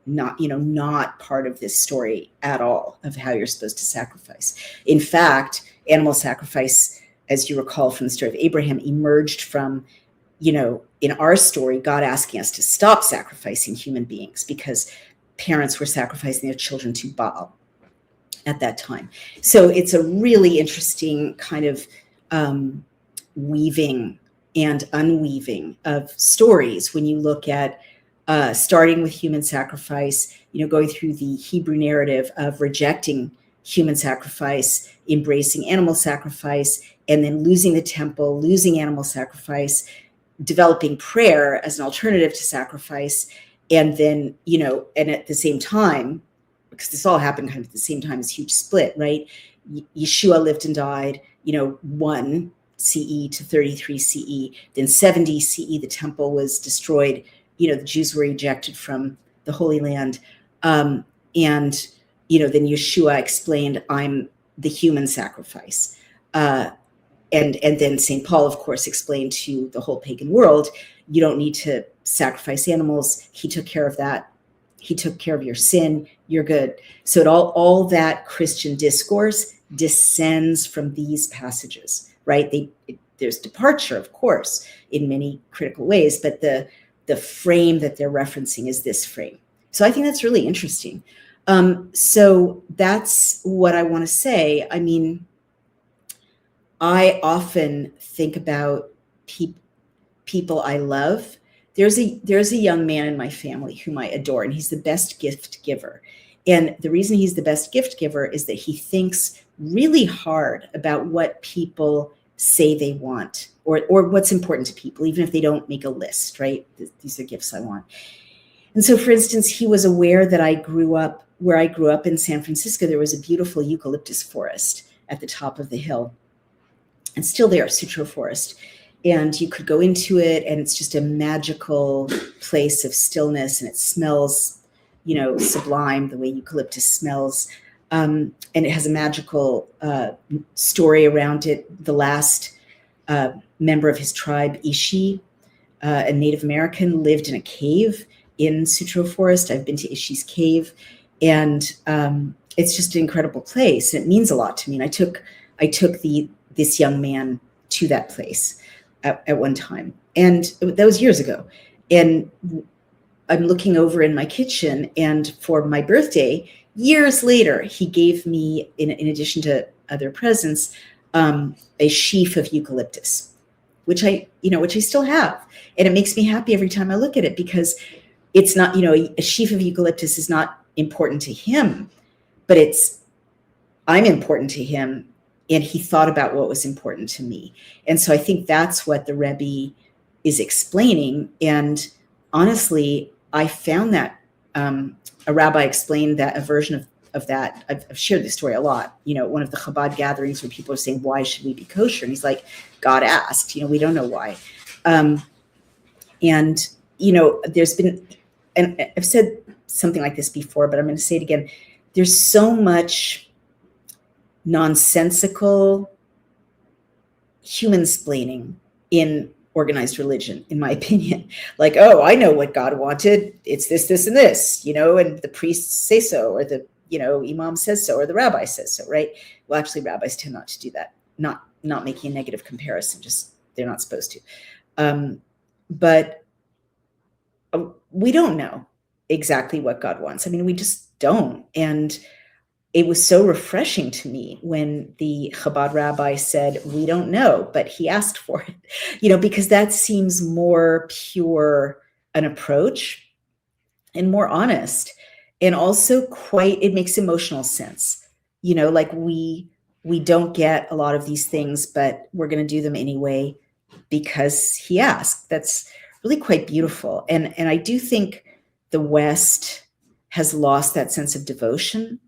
not part of this story at all of how you're supposed to sacrifice. In fact, animal sacrifice, as you recall from the story of Abraham, emerged from, in our story, God asking us to stop sacrificing human beings because parents were sacrificing their children to Baal at that time. So it's a really interesting kind of weaving and unweaving of stories when you look at starting with human sacrifice, going through the Hebrew narrative of rejecting human sacrifice, embracing animal sacrifice, and then losing the temple, losing animal sacrifice, developing prayer as an alternative to sacrifice, and then, and at the same time, because this all happened kind of at the same time, this huge split, right? Yeshua lived and died, 1 CE to 33 CE. Then 70 CE, the temple was destroyed. The Jews were ejected from the Holy Land. And, then Yeshua explained, I'm the human sacrifice. And then St. Paul, of course, explained to the whole pagan world, you don't need to sacrifice animals. He took care of that. He took care of your sin. You're good. So all that Christian discourse descends from these passages, right? There's departure, of course, in many critical ways, but the frame that they're referencing is this frame. So I think that's really interesting. So that's what I want to say. I mean, I often think about people I love. There's a young man in my family whom I adore, and he's the best gift giver. And the reason he's the best gift giver is that he thinks really hard about what people say they want, or what's important to people, even if they don't make a list, right? These are gifts I want. And so, for instance, he was aware that where I grew up in San Francisco, there was a beautiful eucalyptus forest at the top of the hill. And still there, Sutro Forest. And you could go into it, and it's just a magical place of stillness, and it smells, sublime, the way eucalyptus smells. And it has a magical story around it. The last member of his tribe, Ishi, a Native American, lived in a cave in Sutro Forest. I've been to Ishi's cave, and it's just an incredible place. And it means a lot to me. And I took this young man to that place at one time. And that was years ago. And I'm looking over in my kitchen, and for my birthday, years later, he gave me, in addition to other presents, a sheaf of eucalyptus, which I still have. And it makes me happy every time I look at it, because it's not, a sheaf of eucalyptus is not important to him, but I'm important to him. And he thought about what was important to me. And so I think that's what the Rebbe is explaining. And honestly, I found that a rabbi explained that, a version of that. I've shared this story a lot. One of the Chabad gatherings where people are saying, why should we be kosher? And he's like, God asked, we don't know why. And, there's been, and I've said something like this before, but I'm going to say it again. There's so much nonsensical human-splaining in organized religion, in my opinion. Like, oh, I know what God wanted. It's this, this, and this, and the priests say so, or the, imam says so, or the rabbi says so, right? Well, actually, rabbis tend not to do that. Not making a negative comparison, just they're not supposed to. But we don't know exactly what God wants. I mean, we just don't. And it was so refreshing to me when the Chabad rabbi said, we don't know, but he asked for it, because that seems more pure an approach and more honest. And also it makes emotional sense. Like we don't get a lot of these things, but we're going to do them anyway because he asked. That's really quite beautiful. And I do think the West has lost that sense of devotion.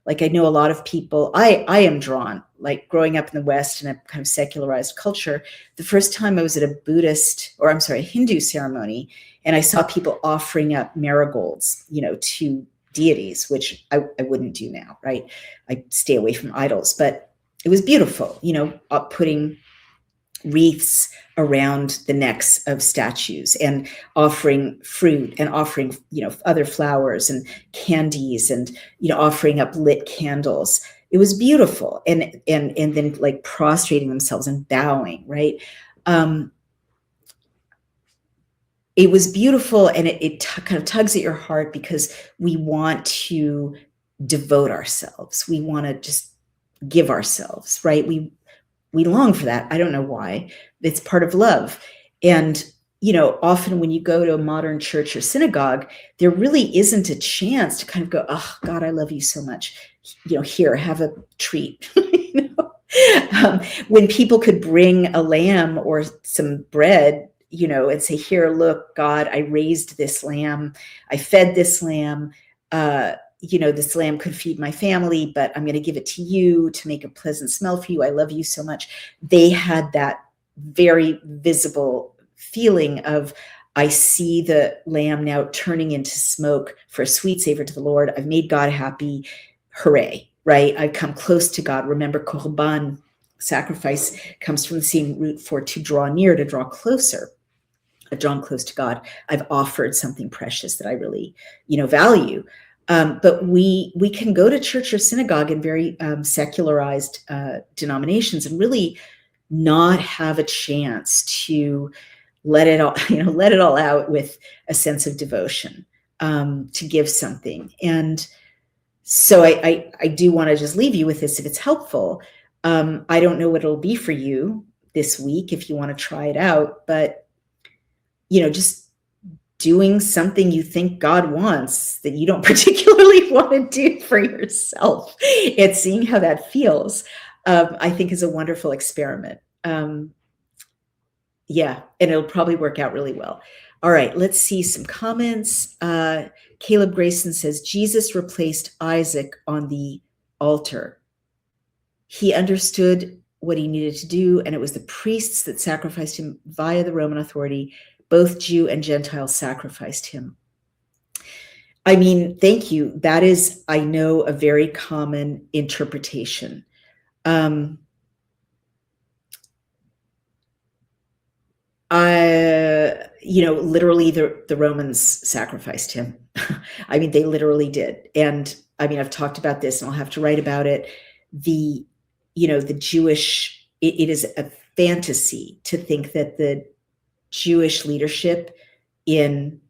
Like, I know a lot of people, I am drawn, like growing up in the West in a kind of secularized culture. The first time I was at a Hindu ceremony, and I saw people offering up marigolds, to deities, which I wouldn't do now, right? I stay away from idols, but it was beautiful, putting wreaths around the necks of statues and offering fruit and offering, other flowers and candies and, offering up lit candles. It was beautiful. And then like prostrating themselves and bowing, right? It was beautiful. And it kind of tugs at your heart, because we want to devote ourselves. We want to just give ourselves, right? We long for that. I don't know why. It's part of love. And, often when you go to a modern church or synagogue, there really isn't a chance to kind of go, oh, God, I love you so much. Here, have a treat. When people could bring a lamb or some bread, and say, here, look, God, I raised this lamb. I fed this lamb. this lamb could feed my family, but I'm going to give it to you to make a pleasant smell for you. I love you so much. They had that very visible feeling of, I see the lamb now turning into smoke for a sweet savor to the Lord. I've made God happy. Hooray, right? I've come close to God. Remember, korban, sacrifice, comes from the same root for to draw near, to draw closer. I've drawn close to God. I've offered something precious that I really, value. But we can go to church or synagogue in very secularized denominations and really not have a chance to let it all out with a sense of devotion, to give something. And so I do want to just leave you with this, if it's helpful. I don't know what it'll be for you this week if you want to try it out, but just doing something you think God wants that you don't particularly want to do for yourself, and seeing how that feels, I think is a wonderful experiment. Yeah, and it'll probably work out really well. All right, let's see some comments. Caleb Grayson says, Jesus replaced Isaac on the altar. He understood what he needed to do, and it was the priests that sacrificed him via the Roman authority. Both Jew and Gentile sacrificed him. I mean, thank you. That is, I know, a very common interpretation. Literally the Romans sacrificed him. I mean, they literally did. And I mean, I've talked about this and I'll have to write about it. The Jewish, it is a fantasy to think that the Jewish leadership in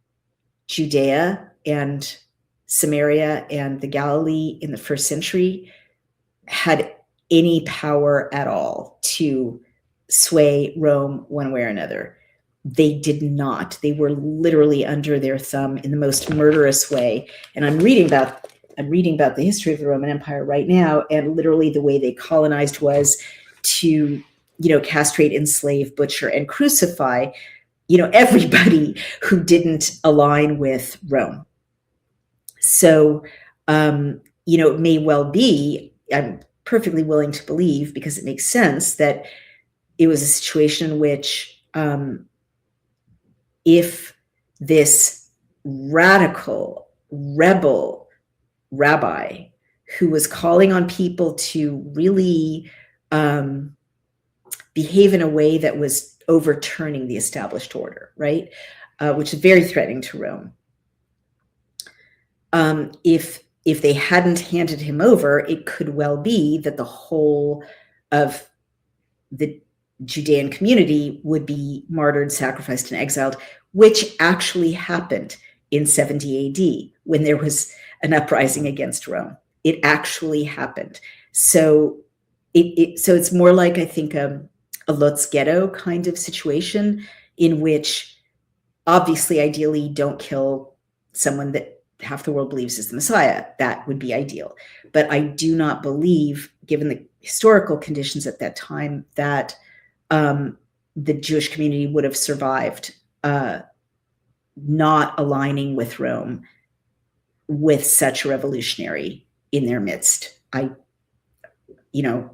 Judea and Samaria and the Galilee in the first century had any power at all to sway Rome one way or another. They did not. They were literally under their thumb in the most murderous way. And I'm reading about the history of the Roman Empire right now, and literally the way they colonized was to, castrate, enslave, butcher, and crucify, everybody who didn't align with Rome. So, it may well be, I'm perfectly willing to believe, because it makes sense, that it was a situation in which, if this radical rebel rabbi who was calling on people to really behave in a way that was overturning the established order, right? Which is very threatening to Rome. If they hadn't handed him over, it could well be that the whole of the Judean community would be martyred, sacrificed, and exiled, which actually happened in 70 AD when there was an uprising against Rome. It actually happened. So it's more like, I think, a Lot's ghetto kind of situation, in which obviously, ideally, don't kill someone that half the world believes is the Messiah. That would be ideal. But I do not believe, given the historical conditions at that time, that the Jewish community would have survived not aligning with Rome with such a revolutionary in their midst. I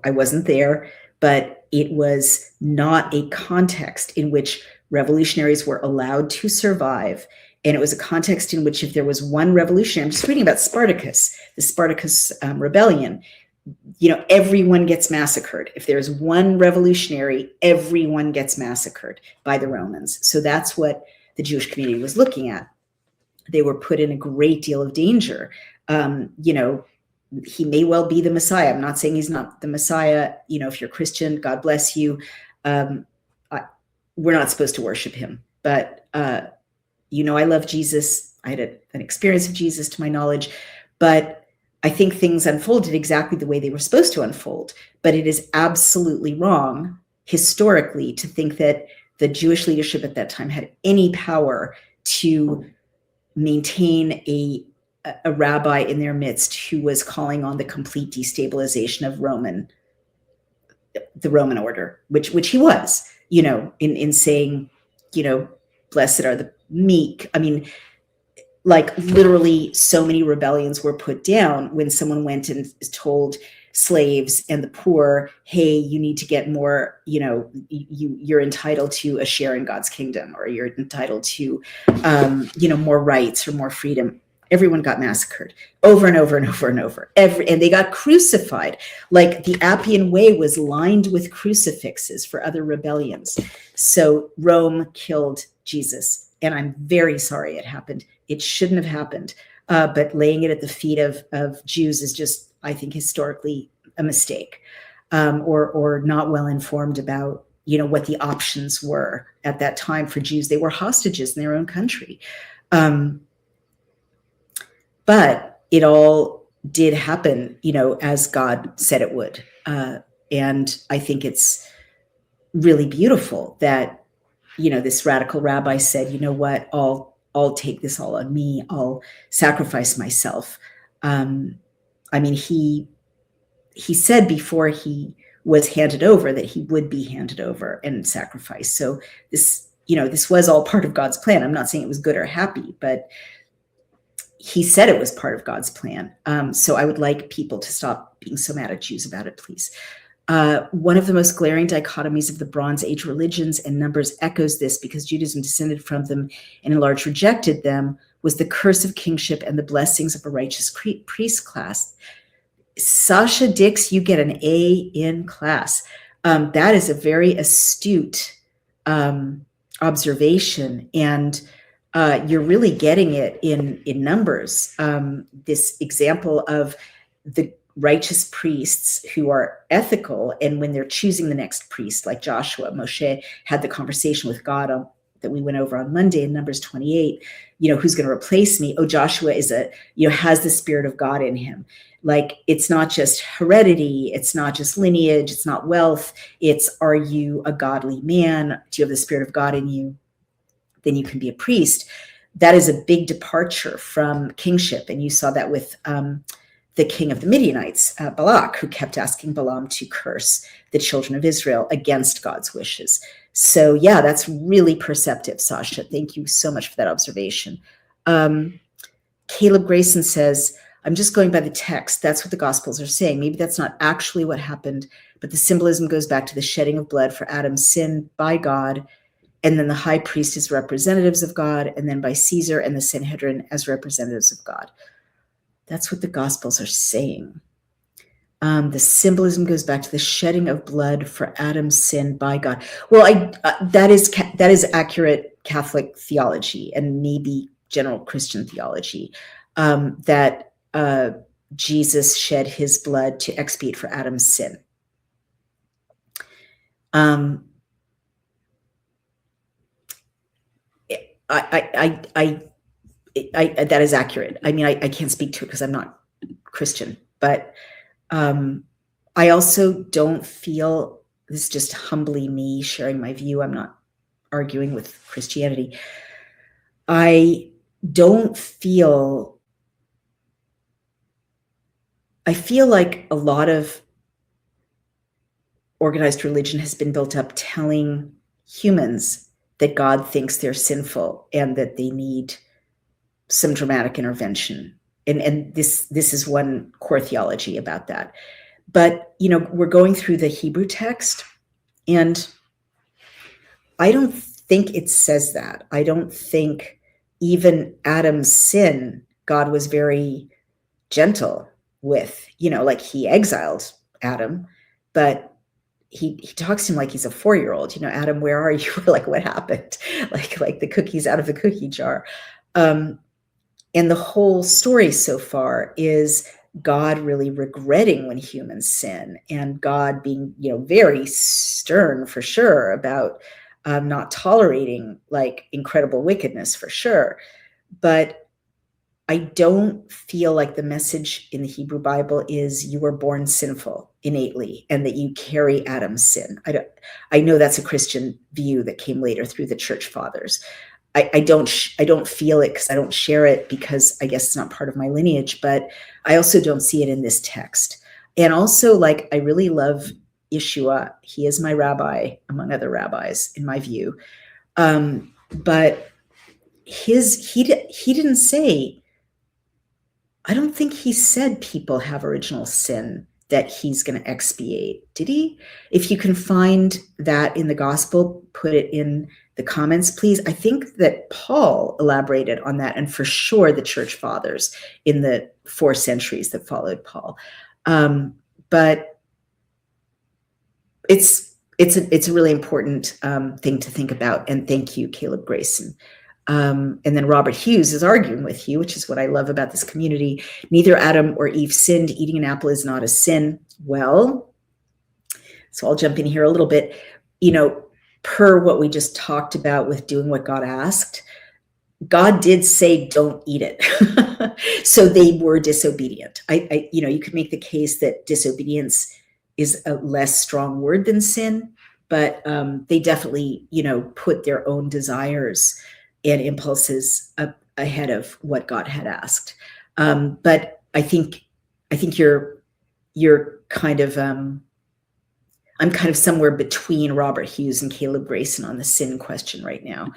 wasn't there, but it was not a context in which revolutionaries were allowed to survive. And it was a context in which, if there was one revolution, I'm just reading about Spartacus, the Spartacus rebellion, everyone gets massacred. If there's one revolutionary, everyone gets massacred by the Romans. So that's what the Jewish community was looking at. They were put in a great deal of danger. He may well be the Messiah. I'm not saying he's not the Messiah. If you're Christian, God bless you. We're not supposed to worship him. But, I love Jesus. I had an experience of Jesus, to my knowledge. But I think things unfolded exactly the way they were supposed to unfold. But it is absolutely wrong, historically, to think that the Jewish leadership at that time had any power to maintain a rabbi in their midst who was calling on the complete destabilization of the Roman order, which he was, in saying, blessed are the meek. I mean, like literally so many rebellions were put down when someone went and told slaves and the poor, hey, you need to get more, you're entitled to a share in God's kingdom, or you're entitled to, more rights or more freedom. Everyone got massacred over and over and over and over. And they got crucified. Like the Appian Way was lined with crucifixes for other rebellions. So Rome killed Jesus. And I'm very sorry it happened. It shouldn't have happened. But laying it at the feet of Jews is just, I think, historically a mistake, or not well informed about, what the options were at that time for Jews. They were hostages in their own country. But it all did happen, as God said it would. And I think it's really beautiful that, this radical rabbi said, you know what, I'll take this all on me. I'll sacrifice myself. He said before he was handed over that he would be handed over and sacrificed. So this was all part of God's plan. I'm not saying it was good or happy, but he said it was part of God's plan. So I would like people to stop being so mad at Jews about it, please. One of the most glaring dichotomies of the Bronze Age religions, and Numbers echoes this because Judaism descended from them and in large rejected them, was the curse of kingship and the blessings of a righteous priest class. Sasha Dix, you get an A in class. That is a very astute observation, and you're really getting it in Numbers. This example of the righteous priests who are ethical, and when they're choosing the next priest, like Joshua, Moshe had the conversation with God that we went over on Monday in Numbers 28. Who's going to replace me? Oh, Joshua is has the Spirit of God in him. Like, it's not just heredity, it's not just lineage, it's not wealth. It's, are you a godly man? Do you have the Spirit of God in you? Then you can be a priest. That is a big departure from kingship. And you saw that with the king of the Midianites, Balak, who kept asking Balaam to curse the children of Israel against God's wishes. So yeah, that's really perceptive, Sasha. Thank you so much for that observation. Caleb Grayson says, I'm just going by the text. That's what the Gospels are saying. Maybe that's not actually what happened, but the symbolism goes back to the shedding of blood for Adam's sin by God, and then the high priest as representatives of God, and then by Caesar and the Sanhedrin as representatives of God. That's what the Gospels are saying. The symbolism goes back to the shedding of blood for Adam's sin by God. Well, that is accurate Catholic theology and maybe general Christian theology, that Jesus shed his blood to expiate for Adam's sin. That is accurate. I mean, I can't speak to it because I'm not Christian, but I also don't feel, this is just humbly me sharing my view. I'm not arguing with Christianity. I feel like a lot of organized religion has been built up telling humans that God thinks they're sinful and that they need some dramatic intervention. And this is one core theology about that. But, we're going through the Hebrew text, and I don't think it says that. I don't think even Adam's sin, God was very gentle with, like he exiled Adam, but he talks to him like he's a 4-year-old, Adam, where are you? Like, what happened? Like the cookies out of the cookie jar. And the whole story so far is God really regretting when humans sin, and God being, very stern for sure about not tolerating like incredible wickedness for sure. But I don't feel like the message in the Hebrew Bible is you were born sinful innately and that you carry Adam's sin. I know that's a Christian view that came later through the church fathers. I don't feel it because I don't share it, because I guess it's not part of my lineage, but I also don't see it in this text. And also, like, I really love Yeshua. He is my rabbi, among other rabbis, in my view. But he didn't say, I don't think he said people have original sin that he's going to expiate. Did he? If you can find that in the gospel, put it in the comments, please. I think that Paul elaborated on that, and for sure the church fathers in the 4 centuries that followed Paul. But it's a really important thing to think about. And thank you, Caleb Grayson. And then Robert Hughes is arguing with you, which is what I love about this community. Neither Adam or Eve sinned. Eating an apple is not a sin. Well, so I'll jump in here a little bit. Per what we just talked about with doing what God asked, God did say, don't eat it. So they were disobedient. You could make the case that disobedience is a less strong word than sin, but they definitely, put their own desires and impulses up ahead of what God had asked. But I think you're kind of, I'm kind of somewhere between Robert Hughes and Caleb Grayson on the sin question right now.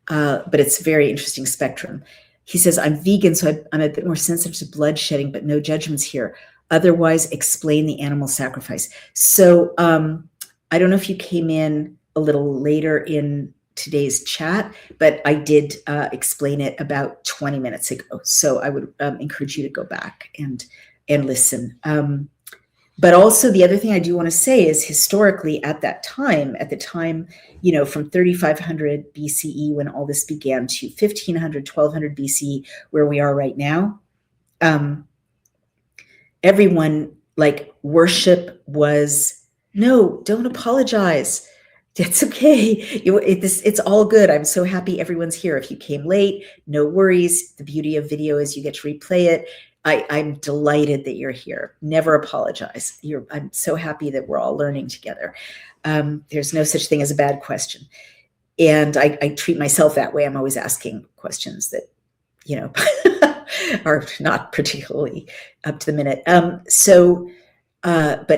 But it's a very interesting spectrum. He says, I'm vegan, so I'm a bit more sensitive to bloodshedding, but no judgments here. Otherwise, explain the animal sacrifice. So I don't know if you came in a little later in today's chat, but I did explain it about 20 minutes ago. So I would encourage you to go back and listen. But also the other thing I do want to say is historically at the time, from 3500 BCE when all this began to 1500, 1200 BCE, where we are right now, everyone, like, worship was, no, don't apologize. It's okay. It's all good. I'm so happy everyone's here. If you came late, no worries. The beauty of video is you get to replay it. I'm delighted that you're here. Never apologize. I'm so happy that we're all learning together. There's no such thing as a bad question. And I treat myself that way. I'm always asking questions that, are not particularly up to the minute. But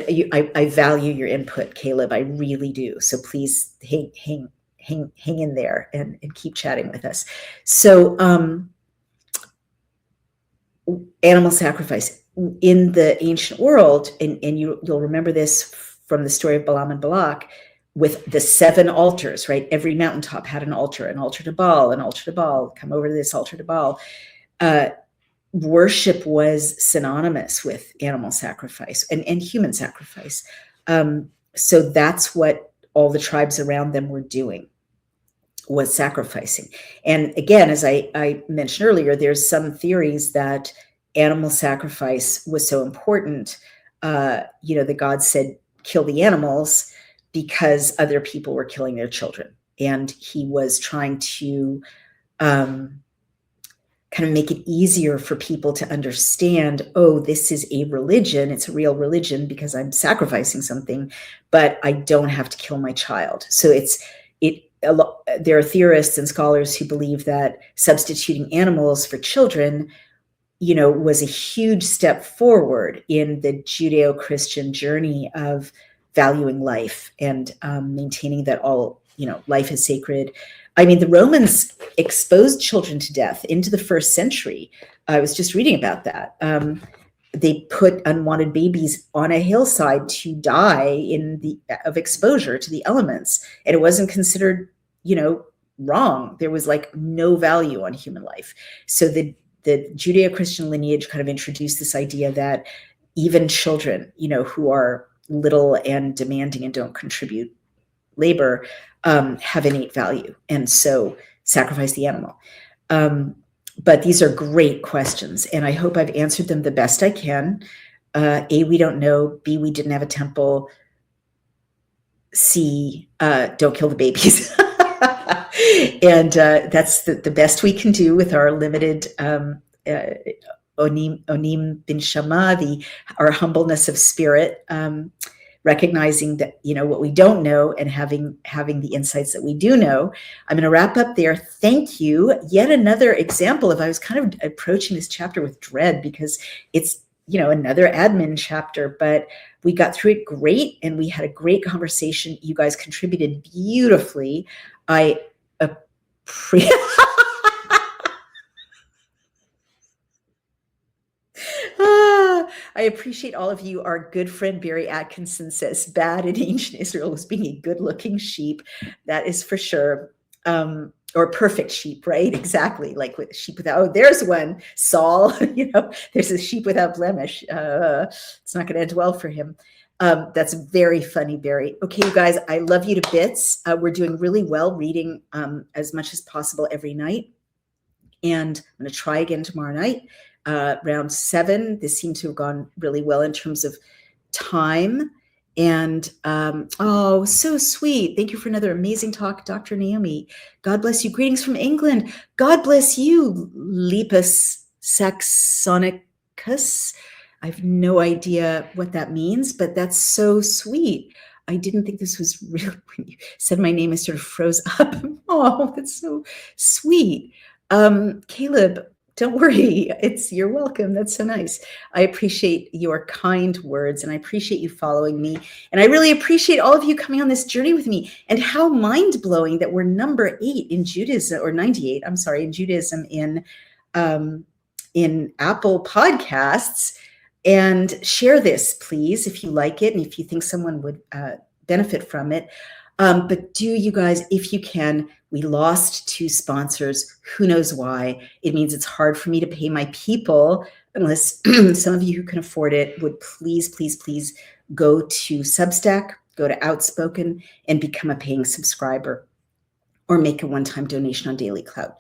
I value your input, Caleb. I really do. So please hang in there and keep chatting with us. So animal sacrifice in the ancient world, and you'll remember this from the story of Balaam and Balak, with the 7 altars, right? Every mountaintop had an altar to Baal, an altar to Baal, come over to this altar to Baal. Worship was synonymous with animal sacrifice and human sacrifice. So that's what all the tribes around them were doing, was sacrificing. And again, as I mentioned earlier, there's some theories that animal sacrifice was so important, that God said, kill the animals because other people were killing their children. And he was trying to kind of make it easier for people to understand, oh, this is a religion. It's a real religion because I'm sacrificing something, but I don't have to kill my child. So there are theorists and scholars who believe that substituting animals for children, was a huge step forward in the Judeo-Christian journey of valuing life and maintaining that all, life is sacred. I mean, the Romans exposed children to death into the 1st century. I was just reading about that. They put unwanted babies on a hillside to die of exposure to the elements, and it wasn't considered, wrong. There was like no value on human life. So the Judeo-Christian lineage kind of introduced this idea that even children, who are little and demanding and don't contribute labor, have innate value. And so sacrifice the animal. But these are great questions, and I hope I've answered them the best I can. A, we don't know. B, we didn't have a temple. C, don't kill the babies. And that's the best we can do with our limited onim bin shama, our humbleness of spirit, recognizing that, what we don't know and having the insights that we do know. I'm going to wrap up there. Thank you. Yet another example of, I was kind of approaching this chapter with dread because it's, another admin chapter, but we got through it great and we had a great conversation. You guys contributed beautifully. I appreciate all of you. Our good friend Barry Atkinson says, bad in ancient Israel was being a good-looking sheep. That is for sure. Or perfect sheep, right? Exactly. Like with sheep without, oh, there's one, Saul, there's a sheep without blemish. It's not going to end well for him. That's very funny, Barry. Okay, you guys, I love you to bits. We're doing really well reading as much as possible every night. And I'm going to try again tomorrow night, around 7. This seemed to have gone really well in terms of time. And oh, so sweet. Thank you for another amazing talk, Dr. Naomi. God bless you. Greetings from England. God bless you, Lepus Saxonicus. I have no idea what that means, but that's so sweet. I didn't think this was real. When you said my name, I sort of froze up. Oh, that's so sweet. Caleb, don't worry. You're welcome. That's so nice. I appreciate your kind words, and I appreciate you following me. And I really appreciate all of you coming on this journey with me, and how mind-blowing that we're number 8 in Judaism, or 98, I'm sorry, in Judaism in Apple Podcasts. And share this, please, if you like it and if you think someone would benefit from it. But do, you guys, if you can, we lost 2 sponsors. Who knows why? It means it's hard for me to pay my people, unless some of you who can afford it would please, please, please go to Substack, go to Outspoken, and become a paying subscriber, or make a one-time donation on Daily Cloud.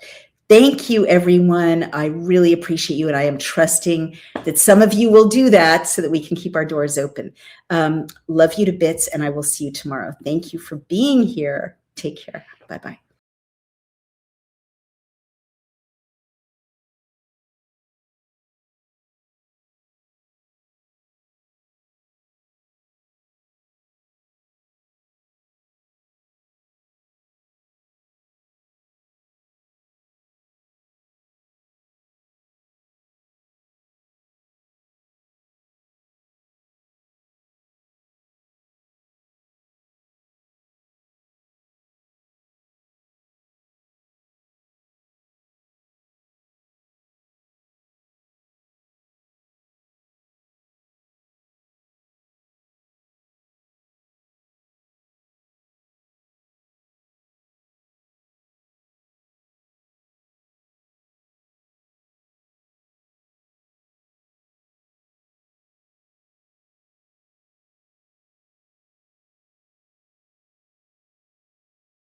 Thank you, everyone. I really appreciate you, and I am trusting that some of you will do that so that we can keep our doors open. Love you to bits, and I will see you tomorrow. Thank you for being here. Take care. Bye-bye.